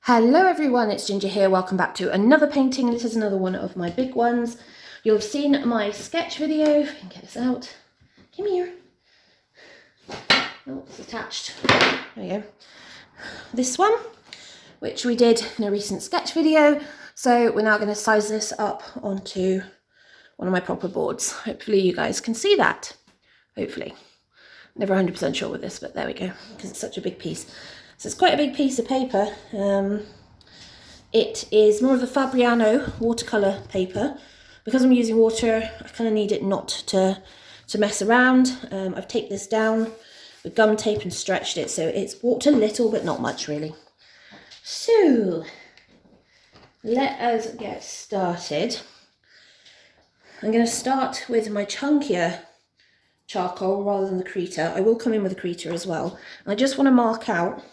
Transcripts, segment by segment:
Hello everyone, it's Ginger here. Welcome back to another painting. This is another one of my big ones. You'll have seen my sketch video. If I can get this out. Come here. Oh, it's attached. There we go. This one, which we did in a recent sketch video. So we're now going to size this up onto one of my proper boards. Hopefully you guys can see that. Hopefully. Never 100% sure with this, but there we go, because it's such a big piece. So it's quite a big piece of paper. It is more of the Fabriano watercolour paper. Because I'm using water, I kind of need it not to mess around. I've taped this down with gum tape and stretched it, so it's warped a little, but not much really. So, let us get started. I'm going to start with my chunkier charcoal rather than the Krita. I will come in with a Krita as well. I just want to mark out,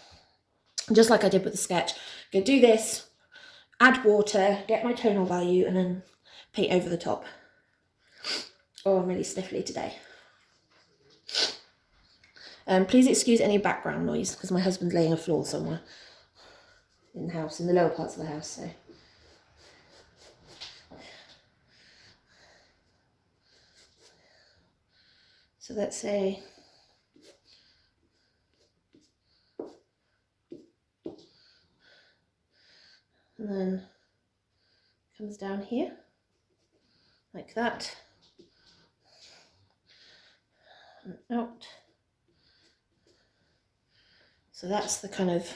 just like I did with the sketch, I'm going to do this, add water, get my tonal value, and then paint over the top. Oh, I'm really sniffly today. Please excuse any background noise, because my husband's laying a floor somewhere in the house, in the lower parts of the house. So let's say and then comes down here like that and out. So that's the kind of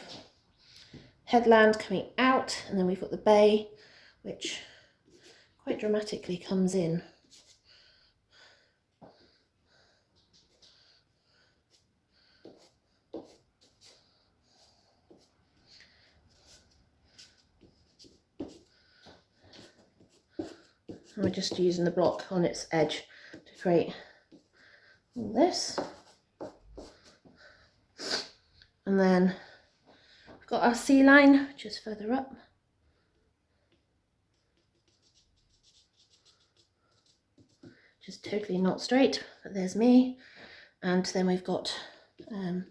headland coming out, and then we've got the bay, which quite dramatically comes in. And we're just using the block on its edge to create all this. And then we've got our sea line, which is further up. Just totally not straight, but there's me. And then we've got the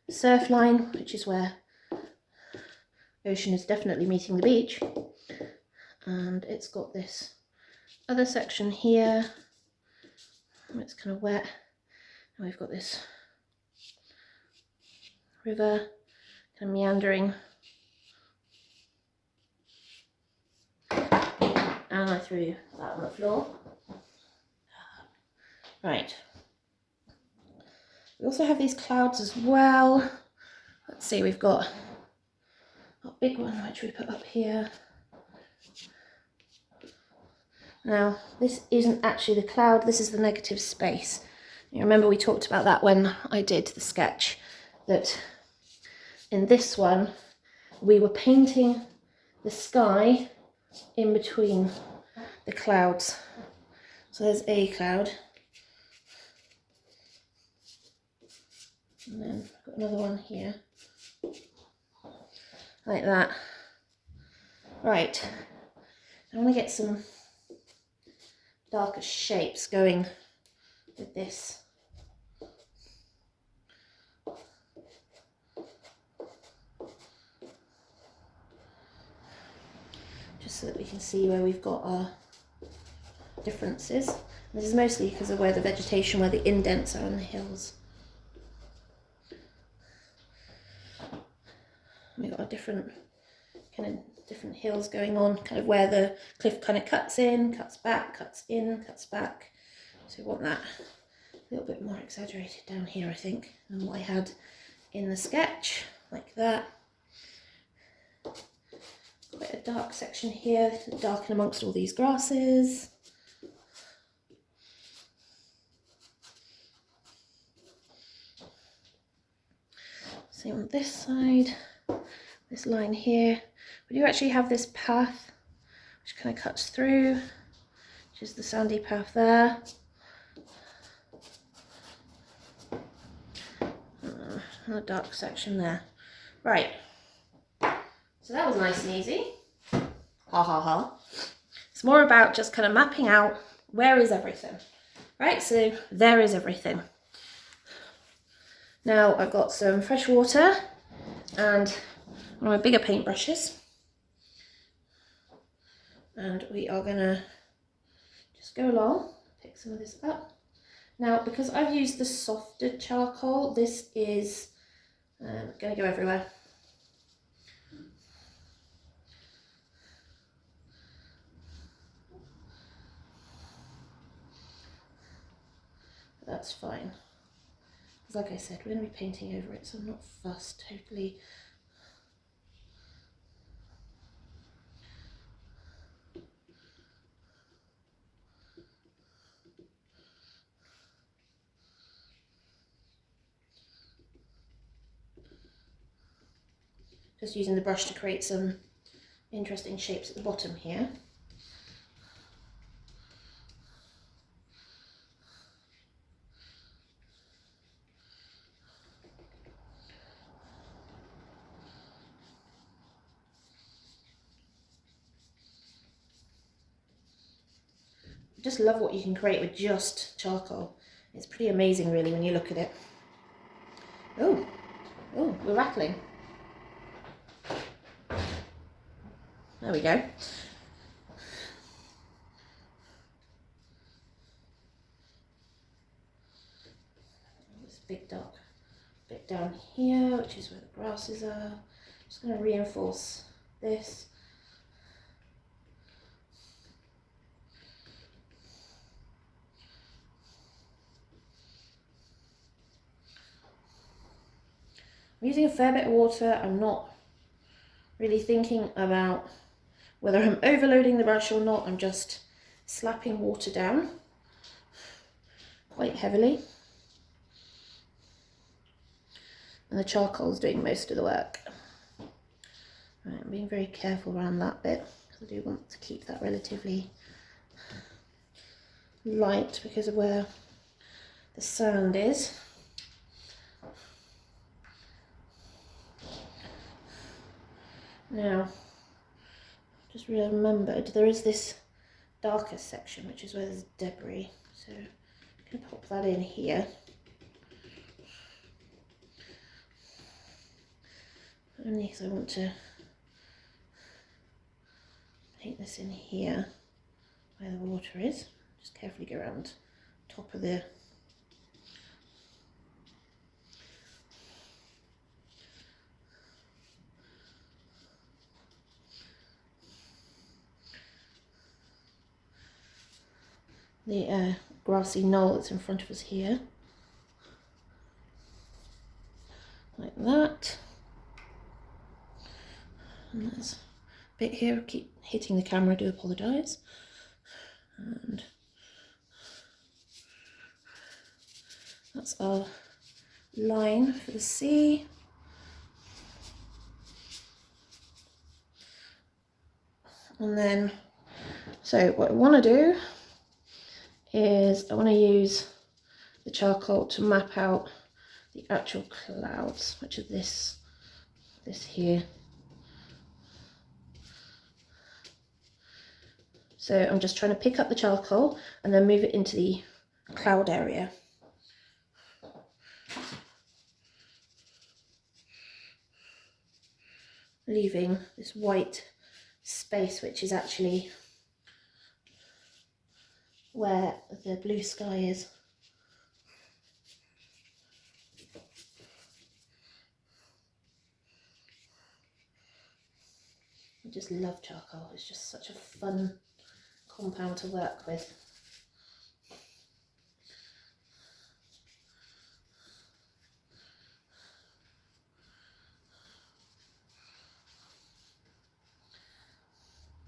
surf line, which is where the ocean is definitely meeting the beach. And it's got this other section here, it's kind of wet, and we've got this river kind of meandering, and I threw that on the floor. Right, we also have these clouds as well. Let's see, we've got a big one which we put up here. Now, this isn't actually the cloud, this is the negative space. You remember we talked about that when I did the sketch, that in this one, we were painting the sky in between the clouds. So there's a cloud. And then I've got another one here. Like that. Right, I want to get some darker shapes going with this. Just so that we can see where we've got our differences. This is mostly because of where the vegetation, where the indents are on the hills. We've got a different hills going on, kind of where the cliff kind of cuts in, cuts back, cuts in, cuts back. So we want that a little bit more exaggerated down here, I think, than what I had in the sketch, like that. Quite a dark section here, darken amongst all these grasses. Same on this side, this line here. We do actually have this path which kind of cuts through, which is the sandy path there. And a dark section there. Right, so that was nice and easy. Ha ha ha. It's more about just kind of mapping out where is everything. Right, so there is everything. Now I've got some fresh water and one of my bigger paintbrushes. And we are going to just go along, pick some of this up. Now, because I've used the softer charcoal, this is going to go everywhere. But that's fine. Because like I said, we're going to be painting over it, so I'm not fussed totally. Just using the brush to create some interesting shapes at the bottom here. I just love what you can create with just charcoal. It's pretty amazing really when you look at it. Oh, we're rattling. There we go. This big dark bit down here, which is where the grasses are. Just going to reinforce this. I'm using a fair bit of water. I'm not really thinking about whether I'm overloading the brush or not. I'm just slapping water down quite heavily. And the charcoal is doing most of the work. Right, I'm being very careful around that bit because I do want to keep that relatively light because of where the sand is. Now, just remembered there is this darker section which is where there's debris, so I'm going to pop that in here. Only because I want to paint this in here where the water is. Just carefully go around top of the grassy knoll that's in front of us here, like that. And there's a bit here, I keep hitting the camera, I do apologise. And that's our line for the sea. And then, so what I want to do is I want to use the charcoal to map out the actual clouds, which are this here. So I'm just trying to pick up the charcoal and then move it into the cloud area. Leaving this white space, which is actually where the blue sky is. I just love charcoal, it's just such a fun compound to work with.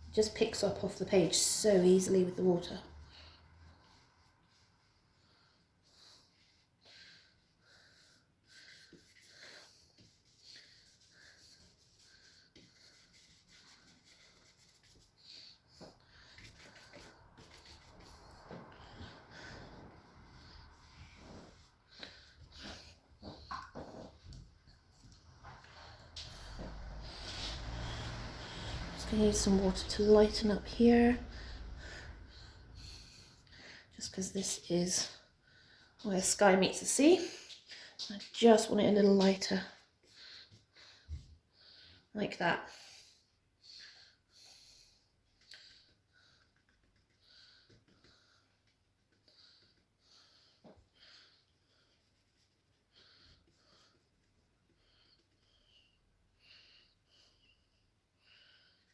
It just picks up off the page so easily with the water. I need some water to lighten up here, just because this is where sky meets the sea. I just want it a little lighter. like that.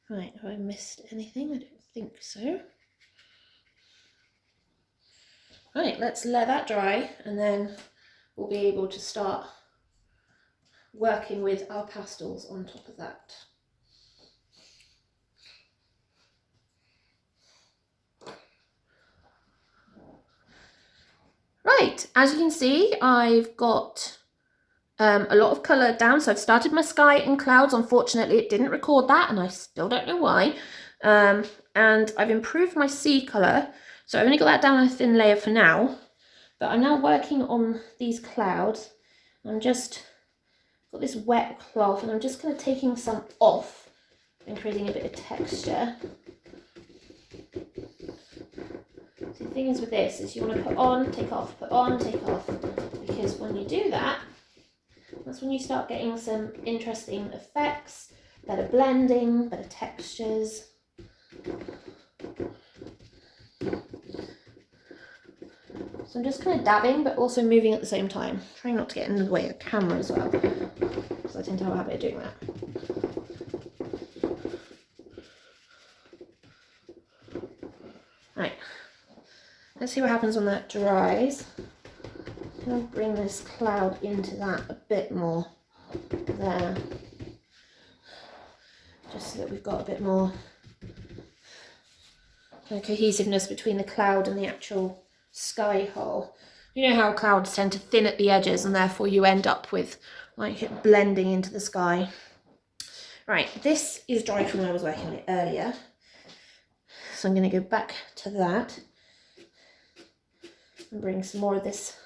Right, have I missed anything? I don't think so. Right, let's let that dry and then we'll be able to start working with our pastels on top of that. Right, as you can see, I've got a lot of colour down. So I've started my sky and clouds. Unfortunately, it didn't record that and I still don't know why. And I've improved my sea colour. So I've only got that down on a thin layer for now. But I'm now working on these clouds. I'm just got this wet cloth and I'm just kind of taking some off and creating a bit of texture. So the thing is with this is you want to put on, take off, put on, take off. Because when you do that, that's when you start getting some interesting effects, better blending, better textures. So I'm just kind of dabbing, but also moving at the same time, trying not to get in the way of the camera as well, because I tend to have a habit of doing that. Right, let's see what happens when that dries. I'm going to bring this cloud into that a bit more there, just so that we've got a bit more cohesiveness between the cloud and the actual sky hole. You know how clouds tend to thin at the edges and therefore you end up with like it blending into the sky. Right, this is dry from when I was working on it earlier. So I'm going to go back to that and bring some more of this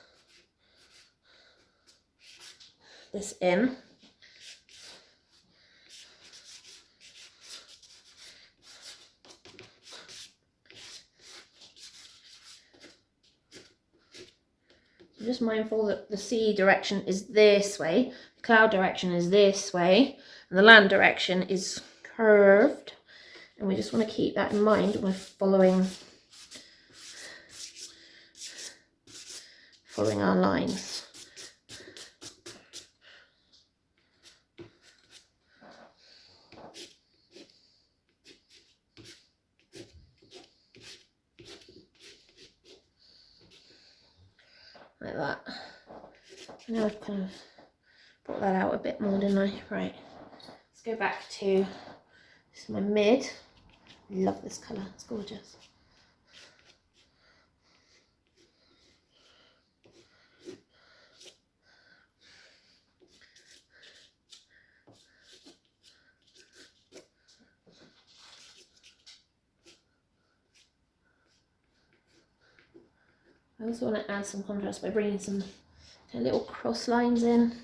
in. I'm just mindful that the sea direction is this way, the cloud direction is this way, and the land direction is curved. And we just want to keep that in mind when we're following our lines. Like that. Now I've kind of brought that out a bit more, didn't I? Right, let's go back to, this is my mid. Love this colour, it's gorgeous. I also want to add some contrast by bringing some kind of little cross lines in,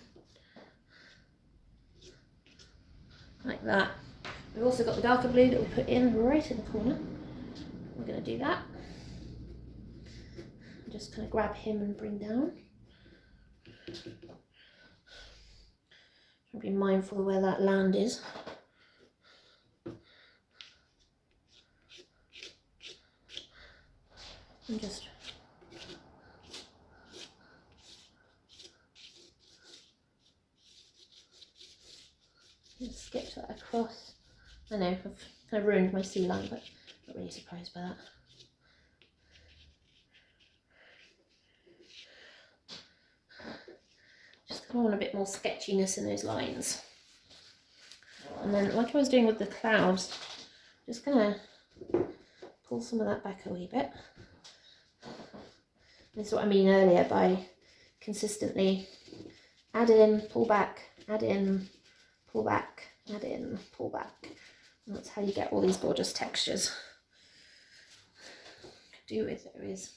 like that. We've also got the darker blue that we put in right in the corner. We're going to do that. Just kind of grab him and bring down. Be mindful of where that land is. And just sketch that across. I know, I've kind of ruined my sea line, but not really surprised by that. Just kind of want a bit more sketchiness in those lines. And then, like I was doing with the clouds, just gonna pull some of that back a wee bit. This is what I mean earlier by consistently add in, pull back, add in, pull back, add in, pull back. And that's how you get all these gorgeous textures. Do with there is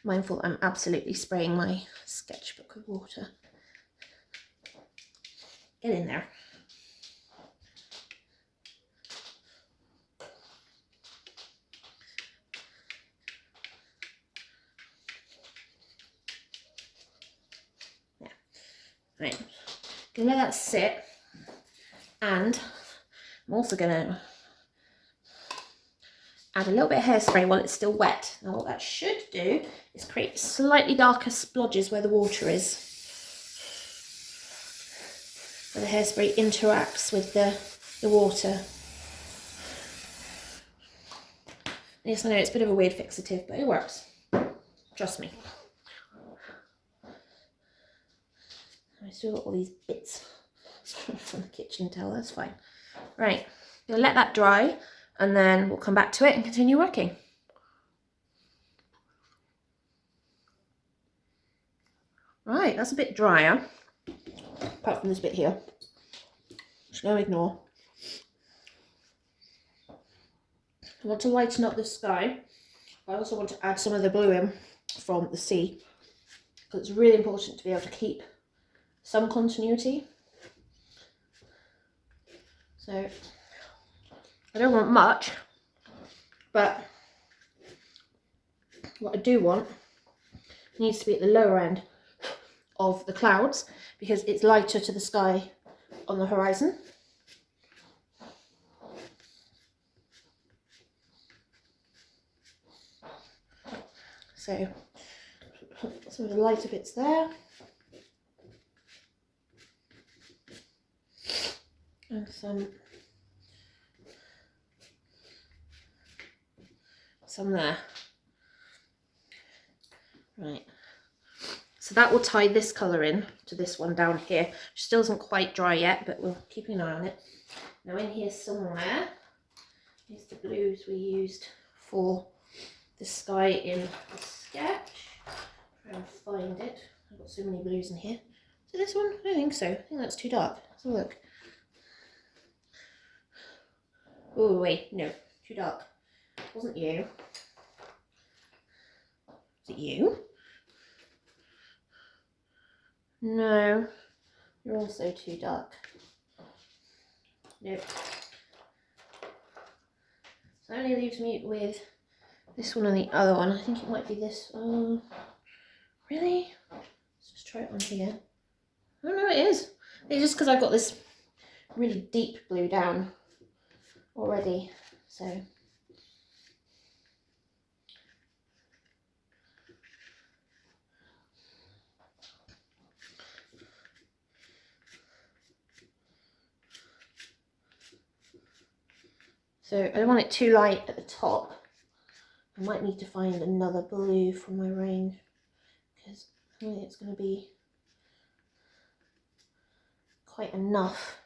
mindful I'm absolutely spraying my sketchbook with water. Get in there. Right, gonna let that sit, and I'm also gonna add a little bit of hairspray while it's still wet. Now what that should do is create slightly darker splodges where the water is, where the hairspray interacts with the water. Yes, I know it's a bit of a weird fixative, but it works. Trust me. I still got all these bits from the kitchen towel, that's fine. Right, I'm gonna let that dry and then we'll come back to it and continue working. Right, that's a bit drier, apart from this bit here. Just gonna ignore. I want to lighten up the sky. I also want to add some of the blue in from the sea, because it's really important to be able to keep some continuity. So I don't want much, but what I do want needs to be at the lower end of the clouds, because it's lighter to the sky on the horizon. So some of the lighter bits there. And some there. Right. So that will tie this colour in to this one down here, which still isn't quite dry yet, but we'll keep an eye on it. Now in here somewhere is the blues we used for the sky in the sketch. Try and find it. I've got so many blues in here. So this one? I don't think so. I think that's too dark. Let's have a look. Oh wait, no, too dark. It wasn't you. Is it you? No, you're also too dark. Nope. So that only leaves me with this one and the other one. I think it might be this. Really? Let's just try it on here. I don't know, it is. It's just because I've got this really deep blue down already, so. So I don't want it too light at the top. I might need to find another blue from my range, because I think it's going to be quite enough.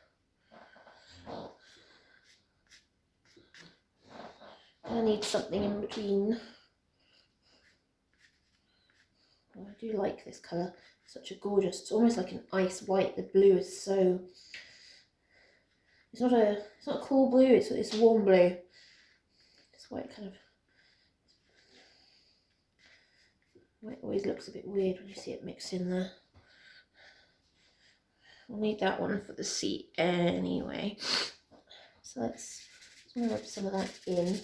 I need something in between. Oh, I do like this colour. Such a gorgeous, it's almost like an ice white. The blue is so, it's not a cool blue, it's warm blue. It's white kind of, white always looks a bit weird when you see it mixed in there. We'll need that one for the sea anyway. So let's rub some of that in.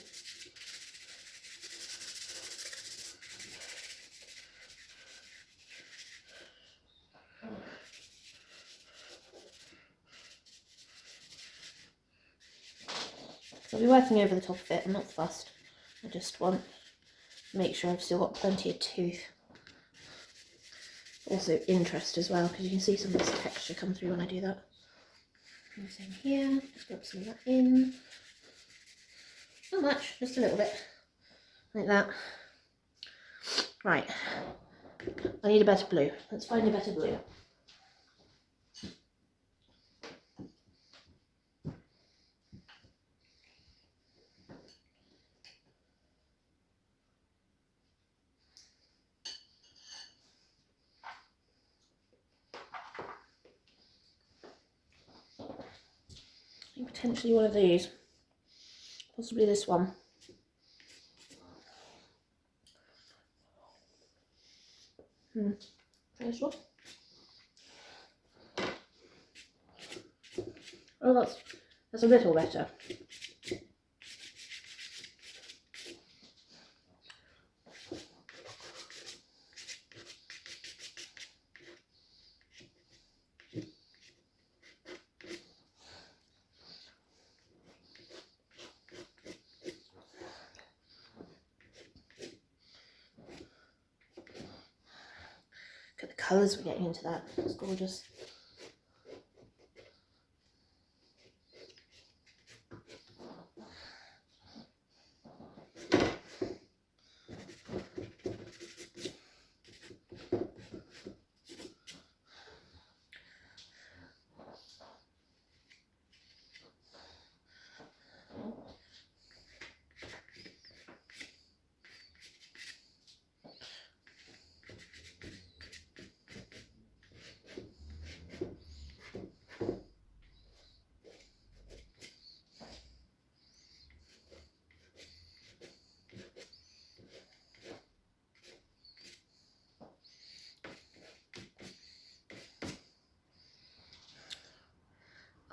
So I'll be working over the top of it. I'm not fussed. I just want to make sure I've still got plenty of tooth. Also interest as well, because you can see some of this texture come through when I do that. And same here, just rub some of that in. Not much, just a little bit. Like that. Right. I need a better blue. Let's find a better blue. Potentially one of these, possibly this one. This one. Oh, that's a little better. colours we're getting into that. It's gorgeous.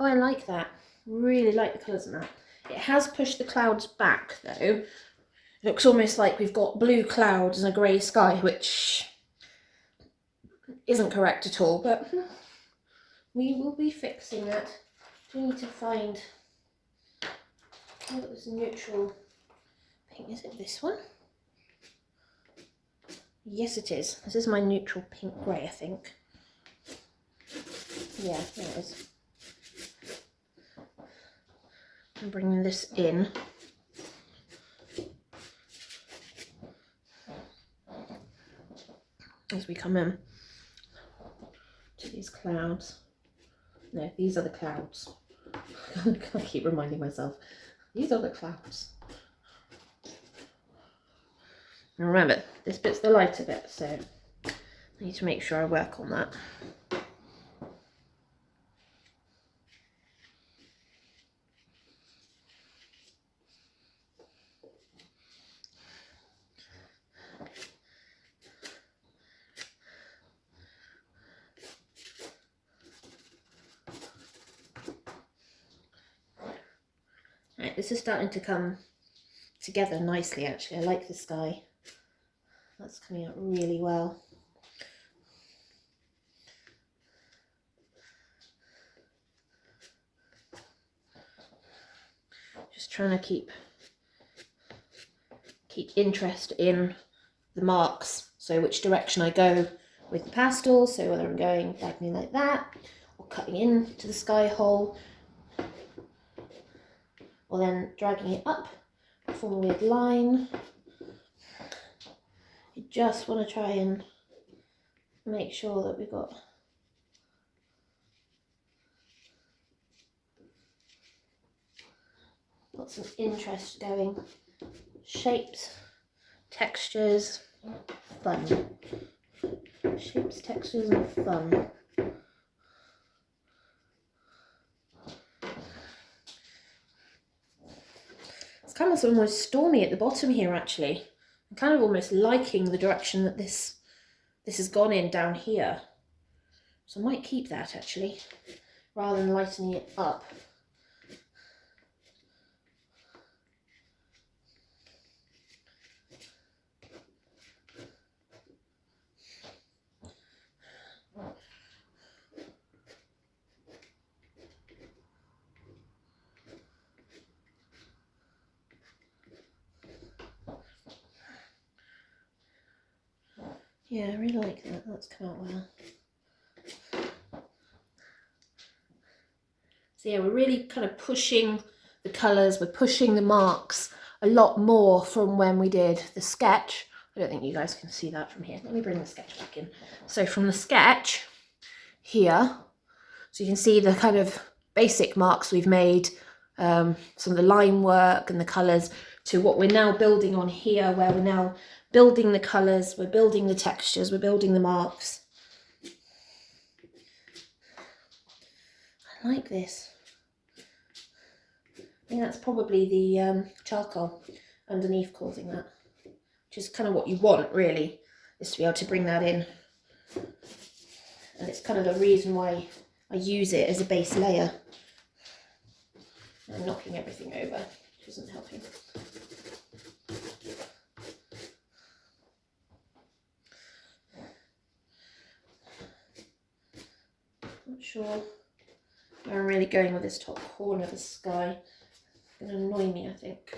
Oh, I like that. Really like the colours in that. It has pushed the clouds back though. It looks almost like we've got blue clouds and a grey sky, which isn't correct at all, but we will be fixing that. We need to find this neutral pink. Is it this one? Yes, it is. This is my neutral pink grey, I think. Yeah, there it is. I'm bringing this in. As we come in to these clouds. No, these are the clouds. I keep reminding myself. These are the clouds. And remember, this bit's the lighter bit, so I need to make sure I work on that. Right, this is starting to come together nicely actually. I like the sky. That's coming out really well. Just trying to keep interest in the marks, so which direction I go with the pastels, so whether I'm going diagonally like that or cutting into the sky hole or then dragging it up, form a weird line. You just want to try and make sure that we've got some interest going. Shapes, textures, fun. Shapes, textures and fun. It's kind of almost stormy at the bottom here actually. I'm kind of almost liking the direction that this has gone in down here. So I might keep that actually, rather than lightening it up. Yeah, I really like that. That's come out well. So yeah, we're really kind of pushing the colours, we're pushing the marks a lot more from when we did the sketch. I don't think you guys can see that from here. Let me bring the sketch back in. So from the sketch here, so you can see the kind of basic marks we've made, some of the line work and the colours, to what we're now building on here, where we're now building the colours, we're building the textures, we're building the marks. I like this. I think that's probably the charcoal underneath causing that, which is kind of what you want really, is to be able to bring that in. And it's kind of the reason why I use it as a base layer. I'm knocking everything over, which isn't helping. Not sure where I'm really going with this top corner of the sky. It's going to annoy me, I think.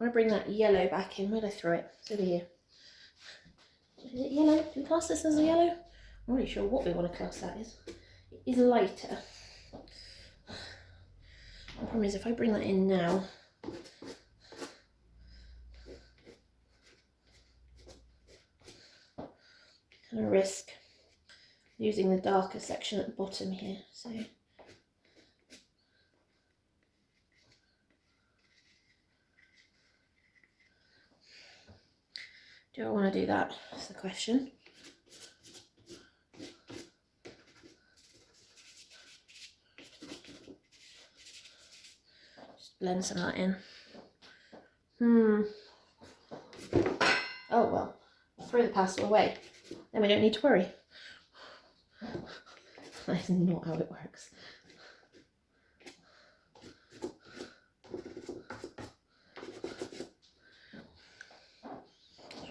I want to bring that yellow back in. Where did I throw it? It's over here. Is it yellow? Do we class this as a yellow? I'm not really sure what we want to class that as. It is lighter. The problem is if I bring that in now, I'm going to risk using the darker section at the bottom here. So do I want to do that? That's the question. Just blend some of that in. Oh well, I'll throw the pastel away. Then we don't need to worry. That's not how it works.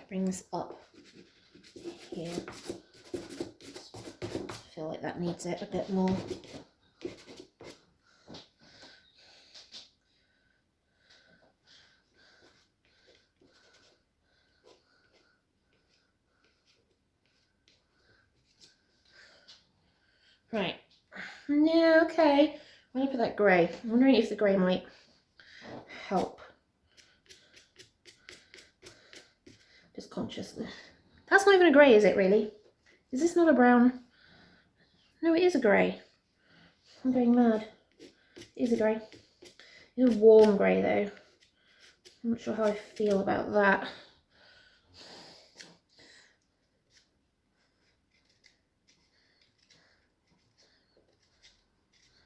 Bring this up here. I feel like that needs it a bit more. Right. Yeah, okay. I'm going to put that grey. I'm wondering if the grey might help. Just conscious. That's not even a grey, is it really? Is this not a brown? No, it is a grey. I'm going mad. It is a grey. It's a warm grey though. I'm not sure how I feel about that.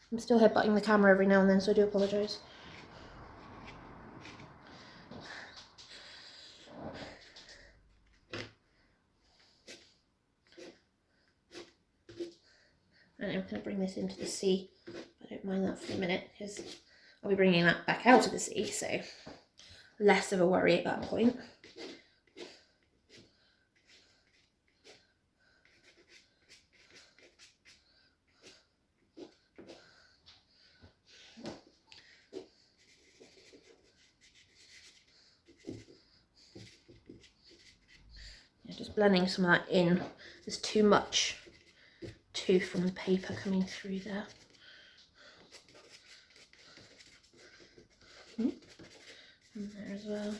I'm still headbutting the camera every now and then, so I do apologise. And I'm going to bring this into the sea. I don't mind that for a minute because I'll be bringing that back out of the sea, so less of a worry at that point. Yeah, just blending some of that in. There's too much tooth from the paper coming through there. And there as well.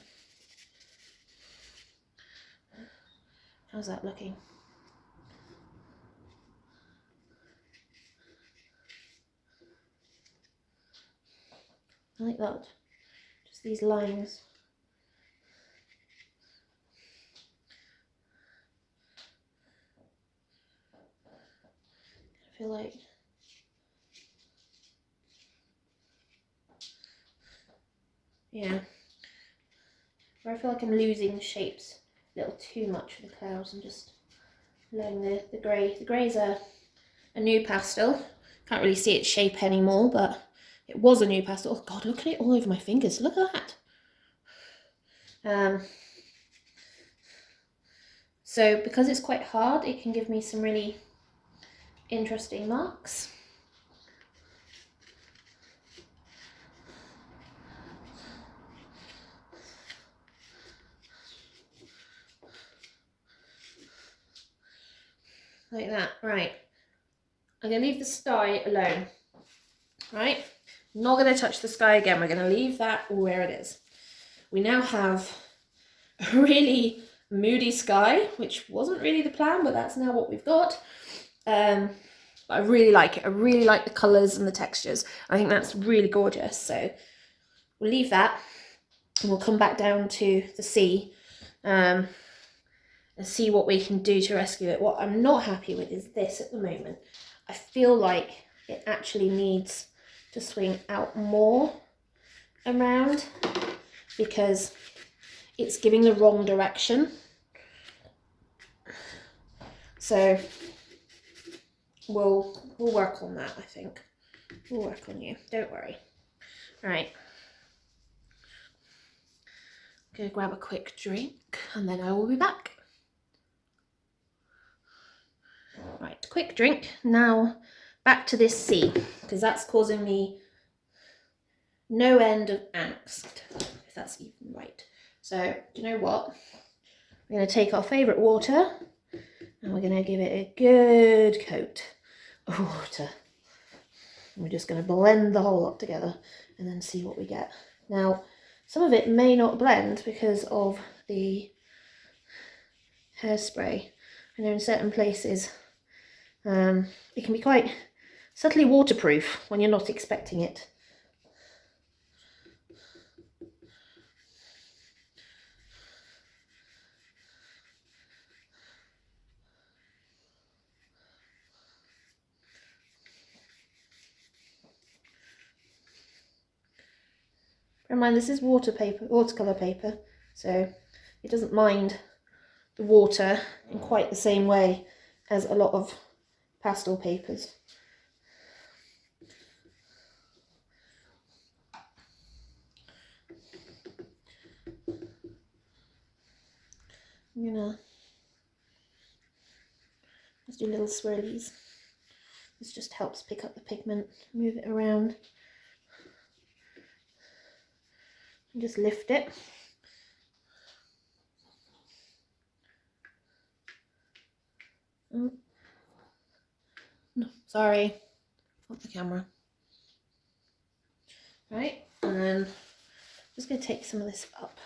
How's that looking? I like that. Just these lines. I feel like where I feel like I'm losing the shapes a little too much for the clouds and just letting the grey. The grey's a new pastel. Can't really see its shape anymore, but it was a new pastel. Oh God, look at it all over my fingers. Look at that. So because it's quite hard, it can give me some really interesting marks. Like that. Right. I'm going to leave the sky alone. Right. Not going to touch the sky again. We're going to leave that where it is. We now have a really moody sky, which wasn't really the plan, but that's now what we've got. But I really like it. I really like the colours and the textures. I think that's really gorgeous. So we'll leave that and we'll come back down to the sea and see what we can do to rescue it. What I'm not happy with is this at the moment. I feel like it actually needs to swing out more around because it's giving the wrong direction. So we'll work on that, I think. We'll work on you, don't worry. Right. I'm gonna grab a quick drink and then I will be back. Right, quick drink. Now back to this sea, because that's causing me no end of angst. that's even right. So, do you know what? We're going to take our favourite water and we're going to give it a good coat of water. And we're just going to blend the whole lot together and then see what we get. Now, some of it may not blend because of the hairspray. I know in certain places it can be quite subtly waterproof when you're not expecting it. Bear in mind, this is watercolour paper, so it doesn't mind the water in quite the same way as a lot of pastel papers. I'm gonna just do little swirlies. This just helps pick up the pigment, move it around, and just lift it. Oh. No, sorry, not the camera. Right, and then I'm just going to take some of this up.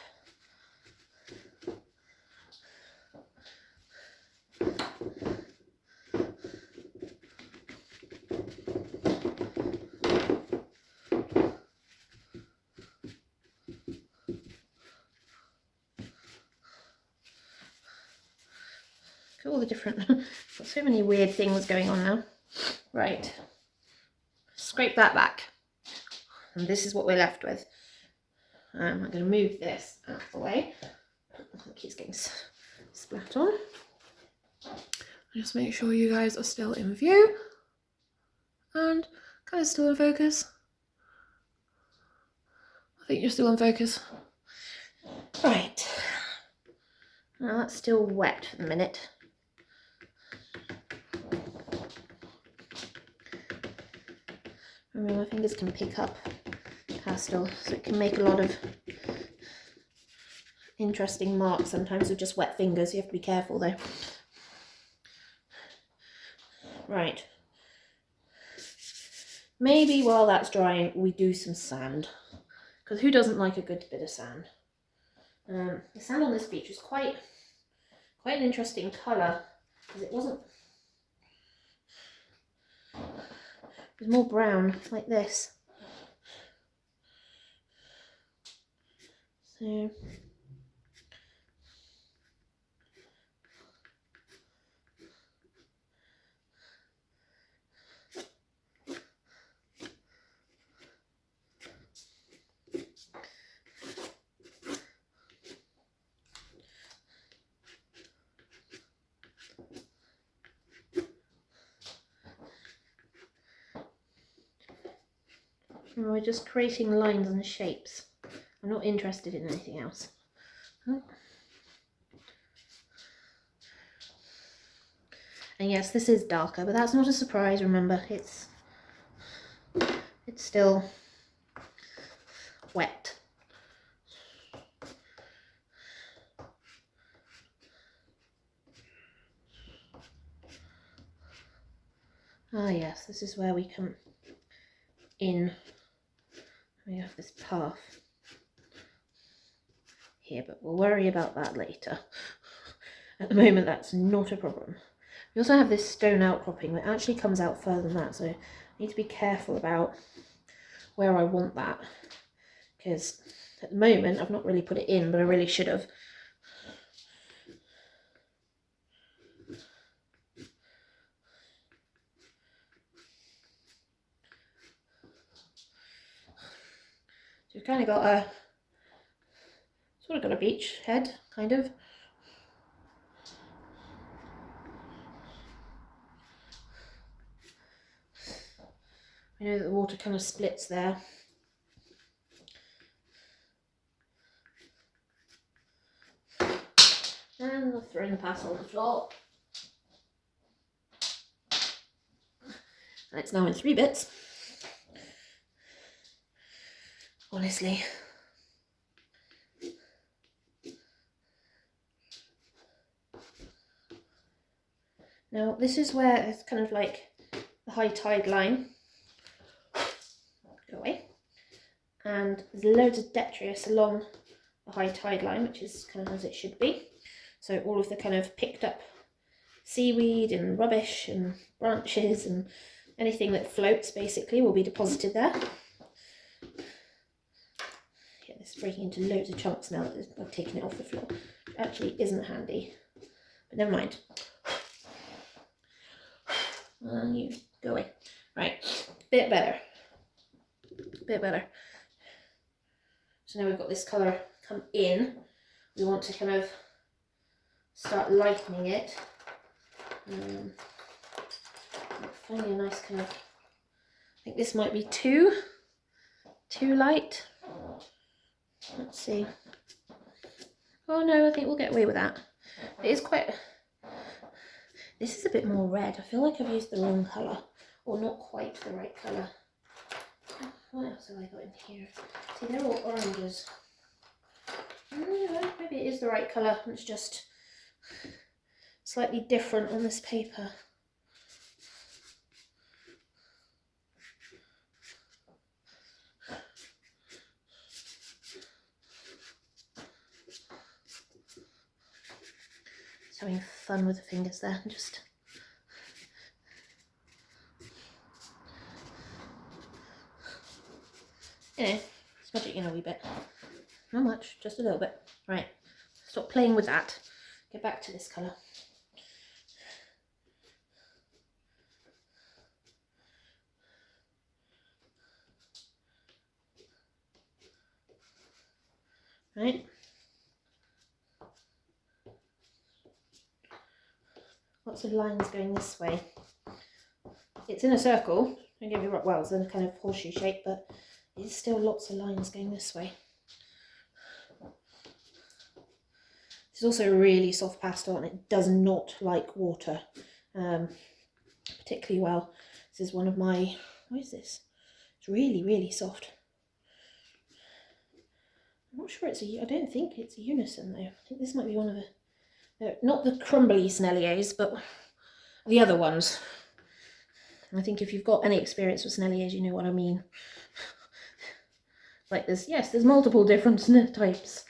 All the different, got so many weird things going on now. Right, scrape that back, and this is what we're left with. I'm going to move this out of the way. I think it's getting splat on. Just make sure you guys are still in view and kind of still in focus. I think you're still in focus. Right, now that's still wet for the minute. Remember, my fingers can pick up pastel, so it can make a lot of interesting marks sometimes with just wet fingers. You have to be careful though. Right. Maybe while that's drying, we do some sand, because who doesn't like a good bit of sand? The sand on this beach was quite an interesting colour, because it wasn't. It was more brown, like this. So and we're just creating lines and shapes. I'm not interested in anything else. And yes, this is darker, but that's not a surprise. Remember, it's still wet. Ah yes, this is where we come in. We have this path here, but we'll worry about that later. At the moment, that's not a problem. We also have this stone outcropping that actually comes out further than that, so I need to be careful about where I want that, because at the moment I've not really put it in, but I really should have. So we've kind of got a beach head, kind of. I know that the water kind of splits there. And I'll throw the pastel on the floor. And it's now in 3 bits. Honestly, Now this is where it's kind of like the high tide line. Go away. And there's loads of detritus along the high tide line, which is kind of as it should be. So all of the kind of picked up seaweed and rubbish and branches and anything that floats basically will be deposited there. Yeah, this is breaking into loads of chunks now that I've taken it off the floor. It actually isn't handy, but never mind. You go away. Right, bit better. Bit better. So now we've got this colour come in. We want to kind of start lightening it. Finding a nice kind of, I think this might be too light. Let's see. Oh no, I think we'll get away with that. It is quite, this is a bit more red. I feel like I've used the wrong colour, or not quite the right colour. What else have I got in here? See, they're all oranges. Maybe it is the right colour, it's just slightly different on this paper. Just having fun with the fingers there, just smudge it in a wee bit. Not much, just a little bit. Right, stop playing with that. Get back to this colour. Right. Lots of lines going this way. It's in a circle, don't get me wrong, well, it's in a kind of horseshoe shape, but there's still lots of lines going this way. This is also a really soft pastel and it does not like water particularly well. This is one of my, what is this? It's really, really soft. I'm not sure it's I don't think it's a unison though. I think this might be one of the, not the crumbly Snelliers, but the other ones. I think if you've got any experience with Snelliers, you know what I mean. Like this, yes, there's multiple different types.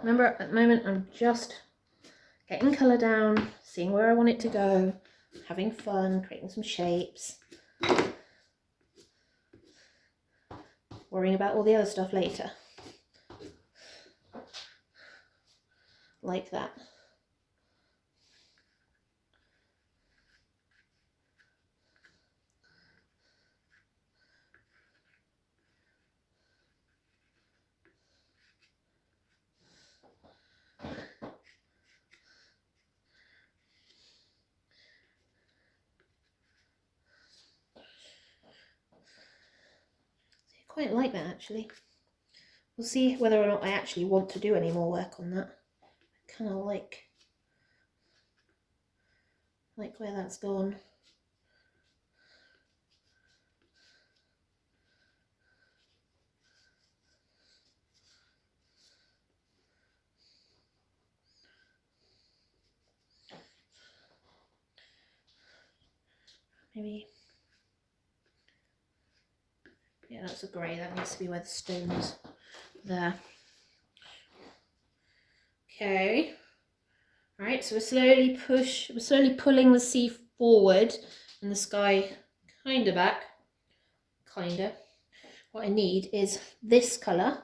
Remember, at the moment I'm just getting colour down, seeing where I want it to go, having fun, creating some shapes, worrying about all the other stuff later. Like that. Quite like that actually. We'll see whether or not I actually want to do any more work on that. I kind of like where that's gone. Maybe. Yeah, that's a grey. That needs to be where the stone is. There. Okay. Right, so we're slowly pulling the sea forward and the sky kind of back. Kinda. What I need is this colour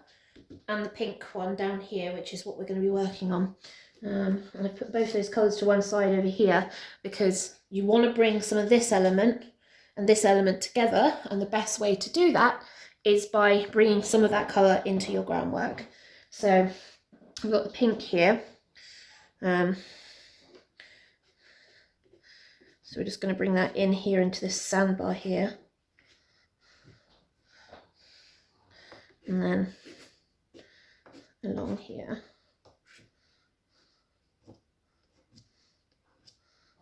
and the pink one down here, which is what we're going to be working on. And I put both those colours to one side over here because you want to bring some of this element and this element together, and the best way to do that is by bringing some of that colour into your groundwork. So I've got the pink here. So we're just going to bring that in here into this sandbar here. And then along here.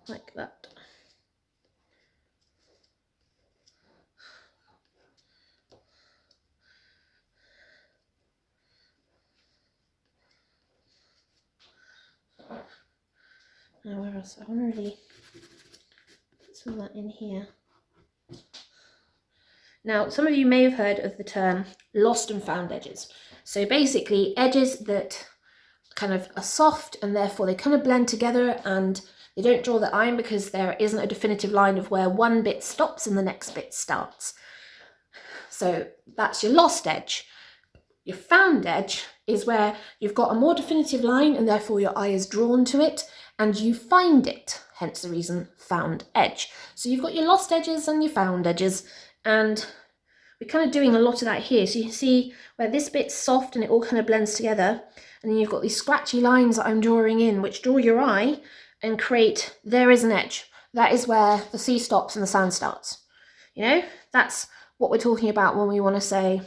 Like that. Now where else? I want to really put some of that in here. Now, some of you may have heard of the term lost and found edges. So basically, edges that kind of are soft and therefore they kind of blend together and they don't draw the line because there isn't a definitive line of where one bit stops and the next bit starts. So that's your lost edge. Your found edge is where you've got a more definitive line and therefore your eye is drawn to it and you find it, hence the reason found edge. So you've got your lost edges and your found edges, and we're kind of doing a lot of that here. So you can see where this bit's soft and it all kind of blends together, and then you've got these scratchy lines that I'm drawing in which draw your eye and create, there is an edge. That is where the sea stops and the sand starts. You know, that's what we're talking about when we want to say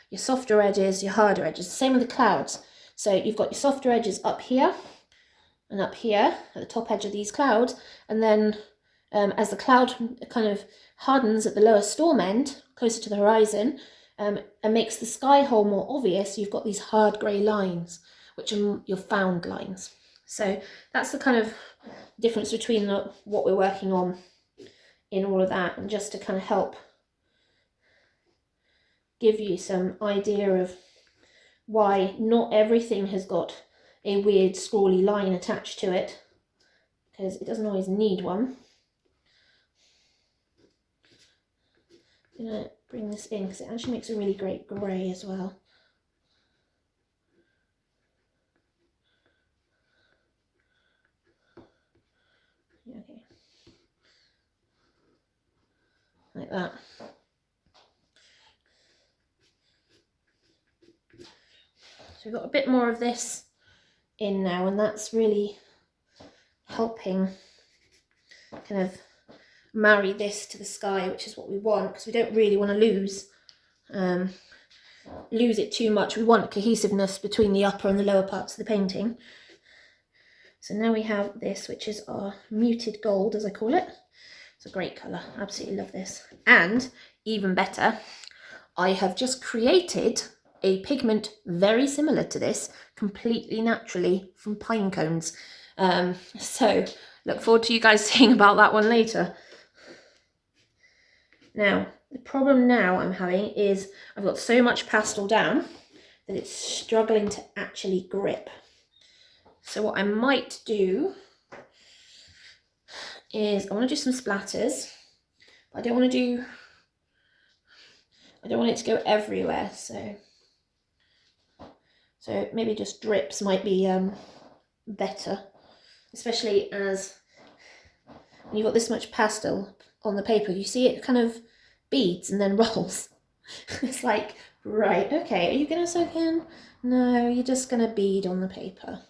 your softer edges, your harder edges. Same with the clouds. So you've got your softer edges up here and up here at the top edge of these clouds, and then as the cloud kind of hardens at the lower storm end, closer to the horizon, and makes the sky hole more obvious, you've got these hard grey lines, which are your found lines. So that's the kind of difference between what we're working on in all of that, and just to kind of help give you some idea of why not everything has got a weird scrawly line attached to it, because it doesn't always need one. I'm going to bring this in because it actually makes a really great grey as well. Okay. Like that. So we've got a bit more of this in now, and that's really helping kind of marry this to the sky, which is what we want, because we don't really want to lose it too much. We want cohesiveness between the upper and the lower parts of the painting. So now we have this, which is our muted gold, as I call it. It's a great colour. Absolutely love this. And even better, I have just created a pigment very similar to this, completely naturally from pine cones. So look forward to you guys seeing about that one later. Now, the problem now I'm having is I've got so much pastel down that it's struggling to actually grip. So what I might do is I want to do some splatters, but I don't want it to go everywhere, so maybe just drips might be better, especially as when you've got this much pastel on the paper, you see it kind of beads and then rolls. It's like, right, okay, are you going to soak in? No, you're just going to bead on the paper.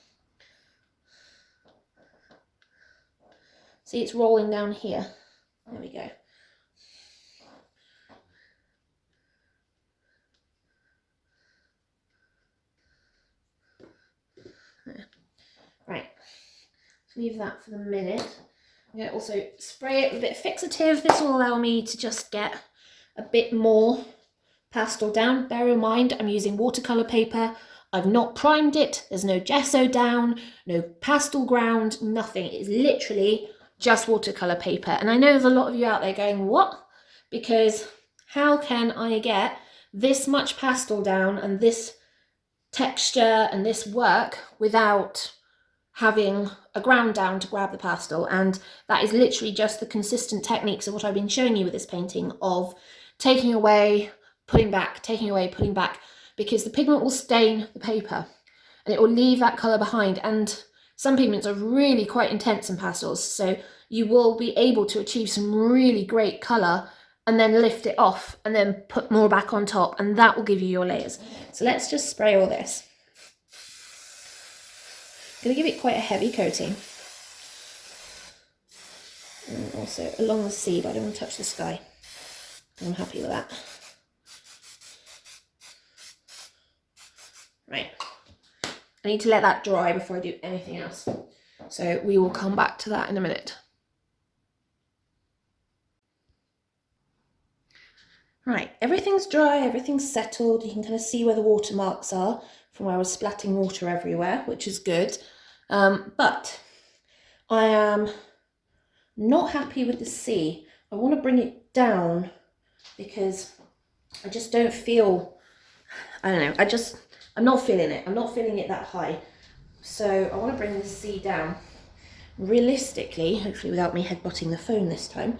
See, it's rolling down here. There we go. There. Right, leave that for the minute. I'm going to also spray it with a bit of fixative. This will allow me to just get a bit more pastel down. Bear in mind, I'm using watercolour paper. I've not primed it. There's no gesso down, no pastel ground, nothing. It's literally just watercolour paper. And I know there's a lot of you out there going, what? Because how can I get this much pastel down and this texture and this work without having a ground down to grab the pastel? And that is literally just the consistent techniques of what I've been showing you with this painting, of taking away, putting back, taking away, putting back, because the pigment will stain the paper and it will leave that colour behind. And some pigments are really quite intense in pastels, so you will be able to achieve some really great colour and then lift it off and then put more back on top, and that will give you your layers. So let's just spray all this. going to give it quite a heavy coating. And also along the sea, but I don't want to touch the sky. I'm happy with that. Right. I need to let that dry before I do anything else. So we will come back to that in a minute. Right, everything's dry, everything's settled. You can kind of see where the watermarks are from where I was splatting water everywhere, which is good. But I am not happy with the sea. I want to bring it down because I just don't feel, I don't know, I'm not feeling it. I'm not feeling it that high. So I want to bring the sea down. Realistically, hopefully without me headbutting the phone this time,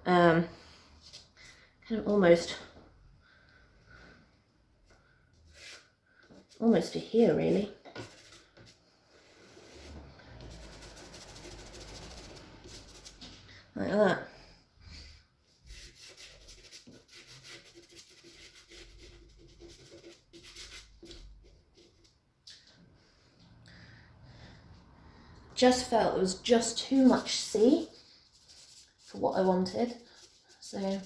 kind of almost to here really. Like that. Just felt it was just too much sea for what I wanted. So if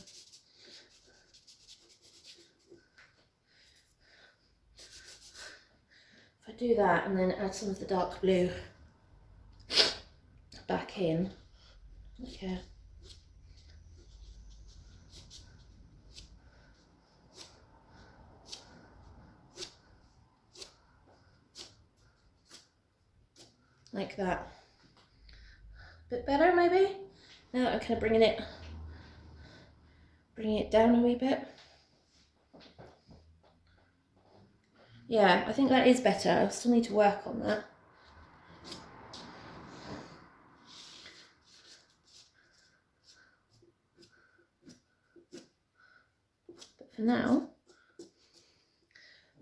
I do that and then add some of the dark blue back in, okay. Like that. Bit better maybe? Now I'm kind of bringing it down a wee bit. Yeah, I think that is better. I still need to work on that. But for now,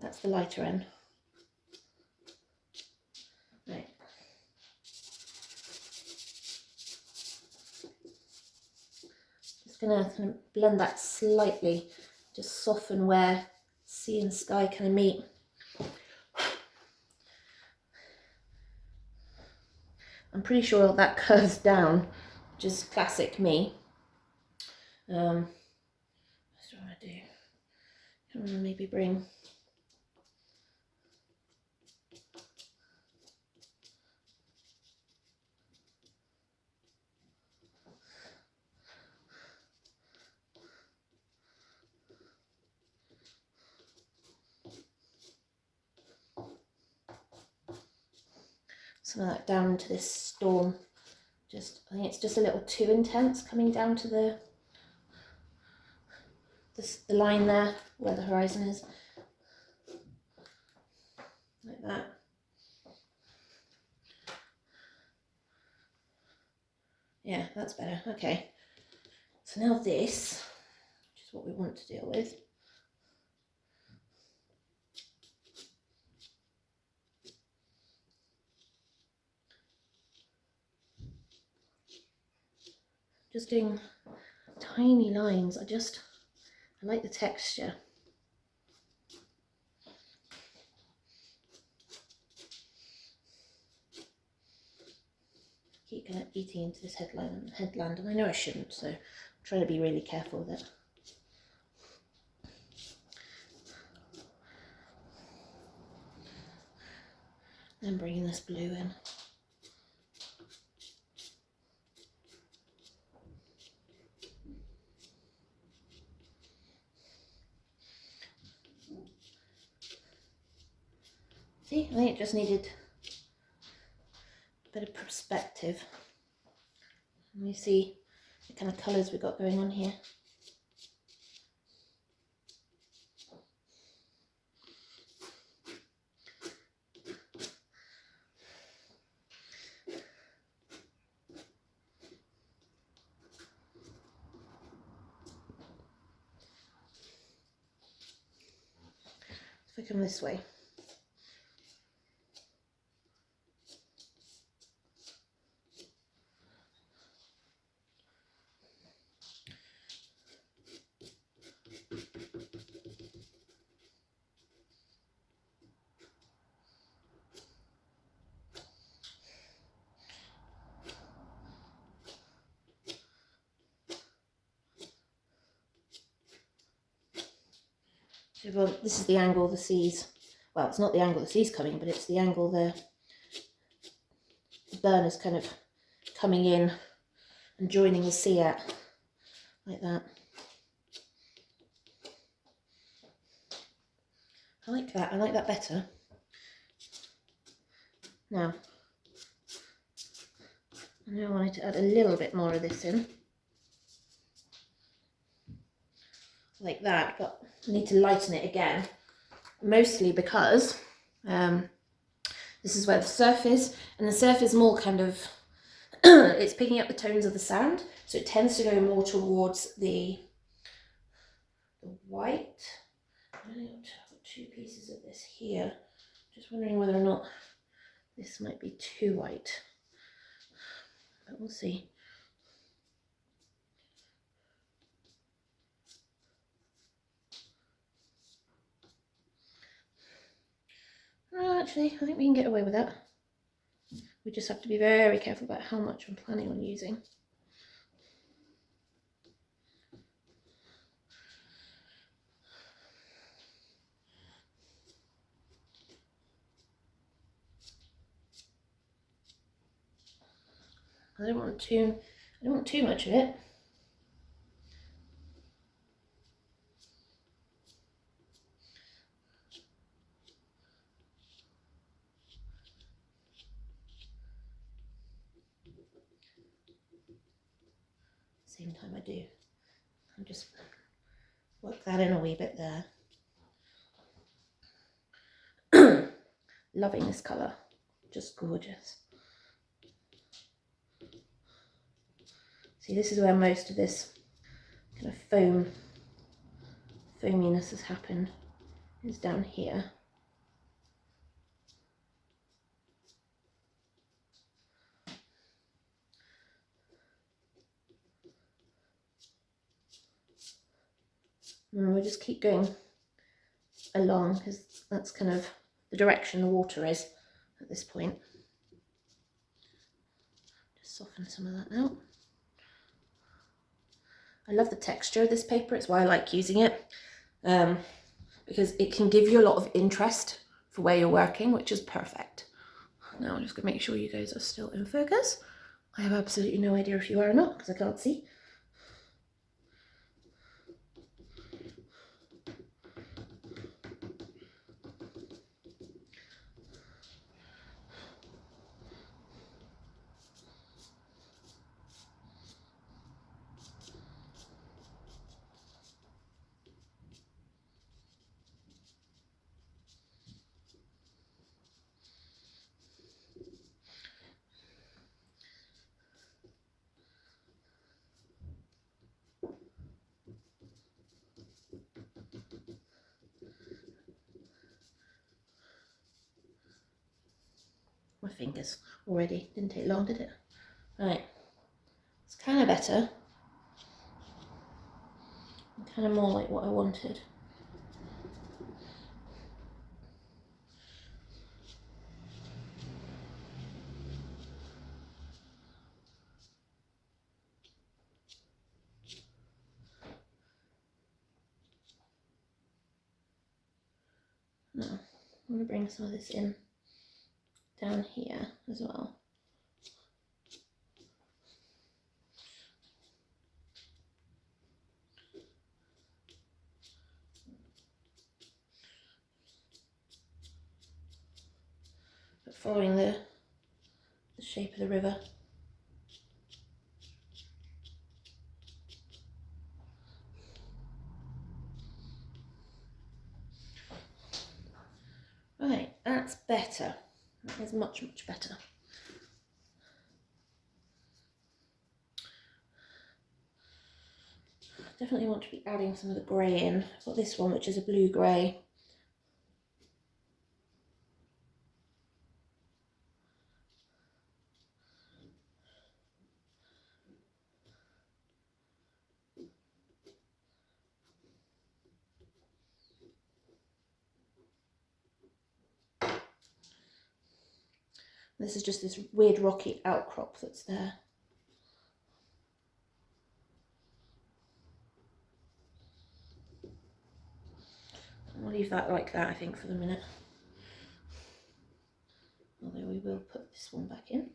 that's the lighter end. Right. Just gonna kind of blend that slightly, just soften where sea and sky kind of meet. I'm pretty sure that curves down, which is classic me. What do I want to do? I want to maybe bring some of that down into this storm. I think it's just a little too intense coming down to the line there where the horizon is. Like that. Yeah, that's better. Okay. So now this, which is what we want to deal with. Just doing tiny lines. I like the texture. Keep kind of eating into this headland, and I know I shouldn't, so I'm trying to be really careful with it. Then bringing this blue in. See, I think it just needed a bit of perspective. And you see the kind of colours we've got going on here. If I come this way. So, well, this is the angle the sea's, well, it's not the angle the sea's coming, but it's the angle the burn is kind of coming in and joining the sea at, like that. I like that better. Now, I know I wanted to add a little bit more of this in, like that, but I need to lighten it again, mostly because this is where the surf is, and the surf is more kind of, it's picking up the tones of the sand, so it tends to go more towards the white. I've only got 2 pieces of this here. Just wondering whether or not this might be too white, but we'll see. Actually, I think we can get away with that. We just have to be very careful about how much I'm planning on using. I don't want too much of it. Same time I do. I'll just work that in a wee bit there. Loving this colour, just gorgeous. See, this is where most of this kind of foaminess has happened, is down here. And we'll just keep going along, because that's kind of the direction the water is at this point. Just soften some of that out. I love the texture of this paper, it's why I like using it, because it can give you a lot of interest for where you're working, which is perfect. Now I'm just going to make sure you guys are still in focus. I have absolutely no idea if you are or not, because I can't see. My fingers already, didn't take long, did it? Right, it's kind of better. Kind of more like what I wanted. Now, I'm going to bring some of this in down here as well. But following the shape of the river. Right, that's better. That is much, much better. Definitely want to be adding some of the grey in. I've got this one, which is a blue grey. This is just this weird rocky outcrop that's there. leave that like that, I think, for the minute. Although we will put this one back in.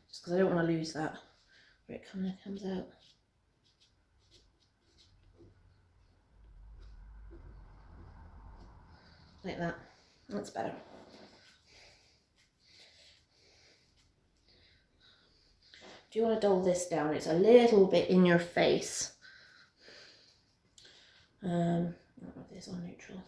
Just because I don't want to lose that where it kind of comes out. Like that. That's better. Do you want to dull this down? It's a little bit in your face. I don't know if this is on neutral.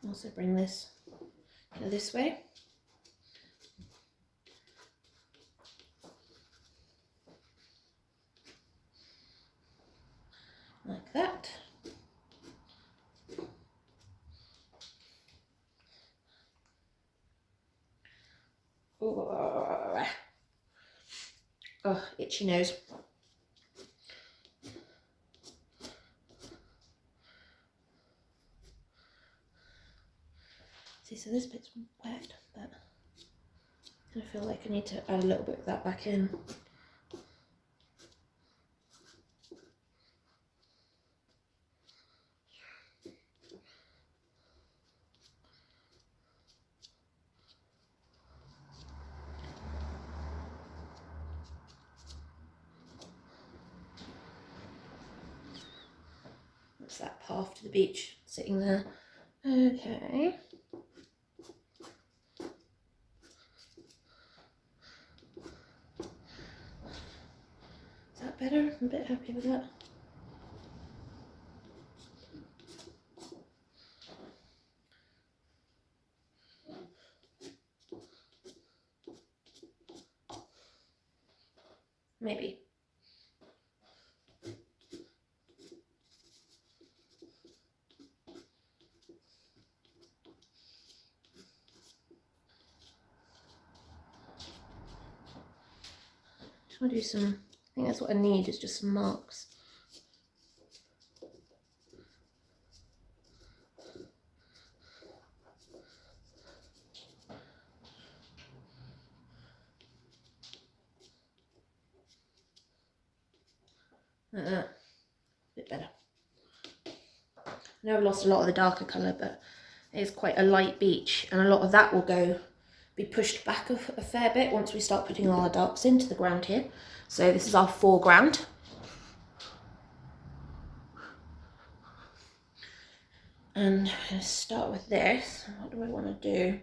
Also bring this this way. Like that. Oh, itchy nose. See, so this bit's wet, but I feel like I need to add a little bit of that back in. That's that path to the beach sitting there. Okay. Is that better? I'm a bit happy with that. Maybe. Just want to do some, I think that's what I need, is just some marks. Like that. A bit better. I know I've lost a lot of the darker colour, but it is quite a light beach, and a lot of that will be pushed back a fair bit once we start putting all our darks into the ground here. So this is our foreground. And I'm going to start with this. What do I want to do?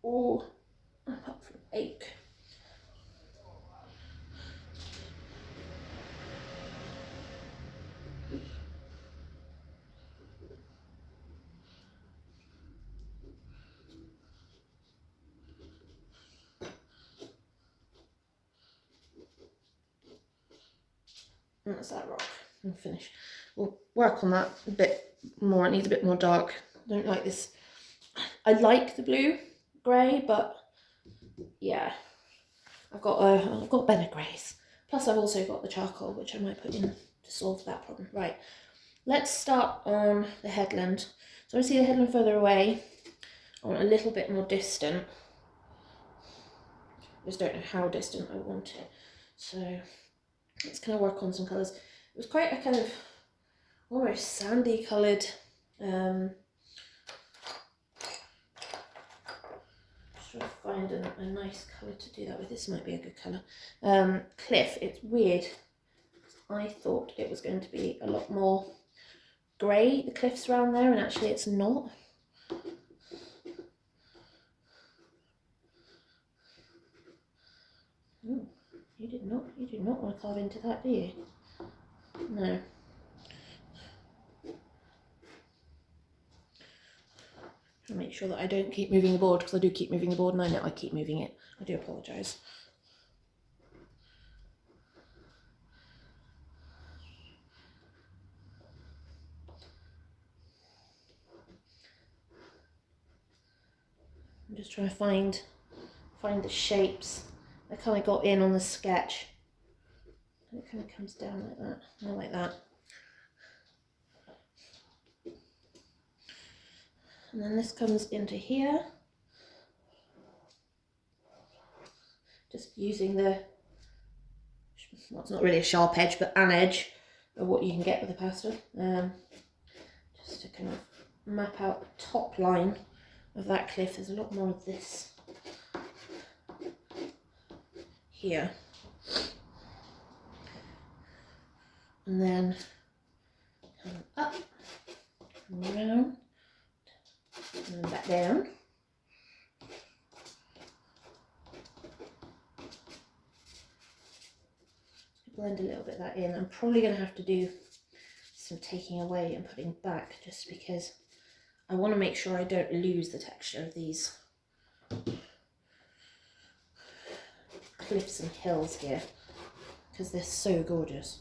Oh, apart from ache. And that's that rock. We'll finish. We'll work on that a bit more. It needs a bit more dark. I don't like this. I like the blue grey, but yeah, I've got better greys. Plus, I've also got the charcoal, which I might put in to solve that problem. Right. Let's start on the headland. So I see the headland further away. I want a little bit more distant. I just don't know how distant I want it. So let's kind of work on some colours. It was quite a kind of almost sandy coloured just trying to find a nice colour to do that with. This might be a good colour. Cliff, it's weird. I thought it was going to be a lot more grey, the cliffs around there, and actually it's not. Ooh, you did not want to carve into that, do you? No. I'll make sure that I don't keep moving the board, because I do keep moving the board and I know I keep moving it. I do apologise. I'm just trying to find the shapes I kind of got in on the sketch. It kind of comes down like that, not like that. And then this comes into here. Just using the, well, it's not really a sharp edge, but an edge of what you can get with a pastel. Just to kind of map out the top line of that cliff. There's a lot more of this here. And then come up, come around, and then back down. Blend a little bit of that in. I'm probably going to have to do some taking away and putting back, just because I want to make sure I don't lose the texture of these cliffs and hills here, because they're so gorgeous.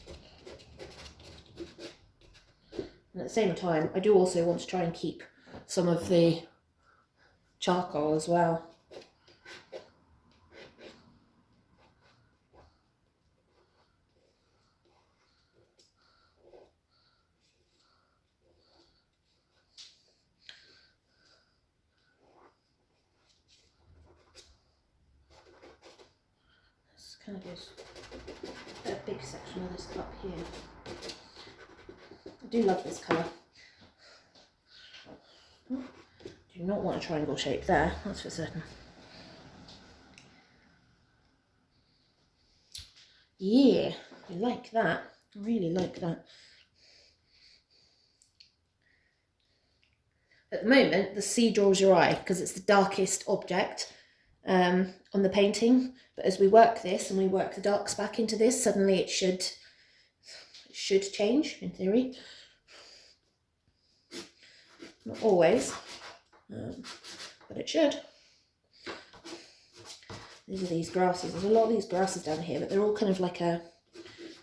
And at the same time, I do also want to try and keep some of the charcoal as well. Kind of goes a big section of this up here. I do love this colour. Do not want a triangle shape there, that's for certain. Yeah, I like that. I really like that. At the moment, the sea draws your eye because it's the darkest object on the painting, but as we work this and we work the darks back into this, suddenly it should change in theory. Not always, but it should. These are these grasses. There's a lot of these grasses down here, but they're all kind of like a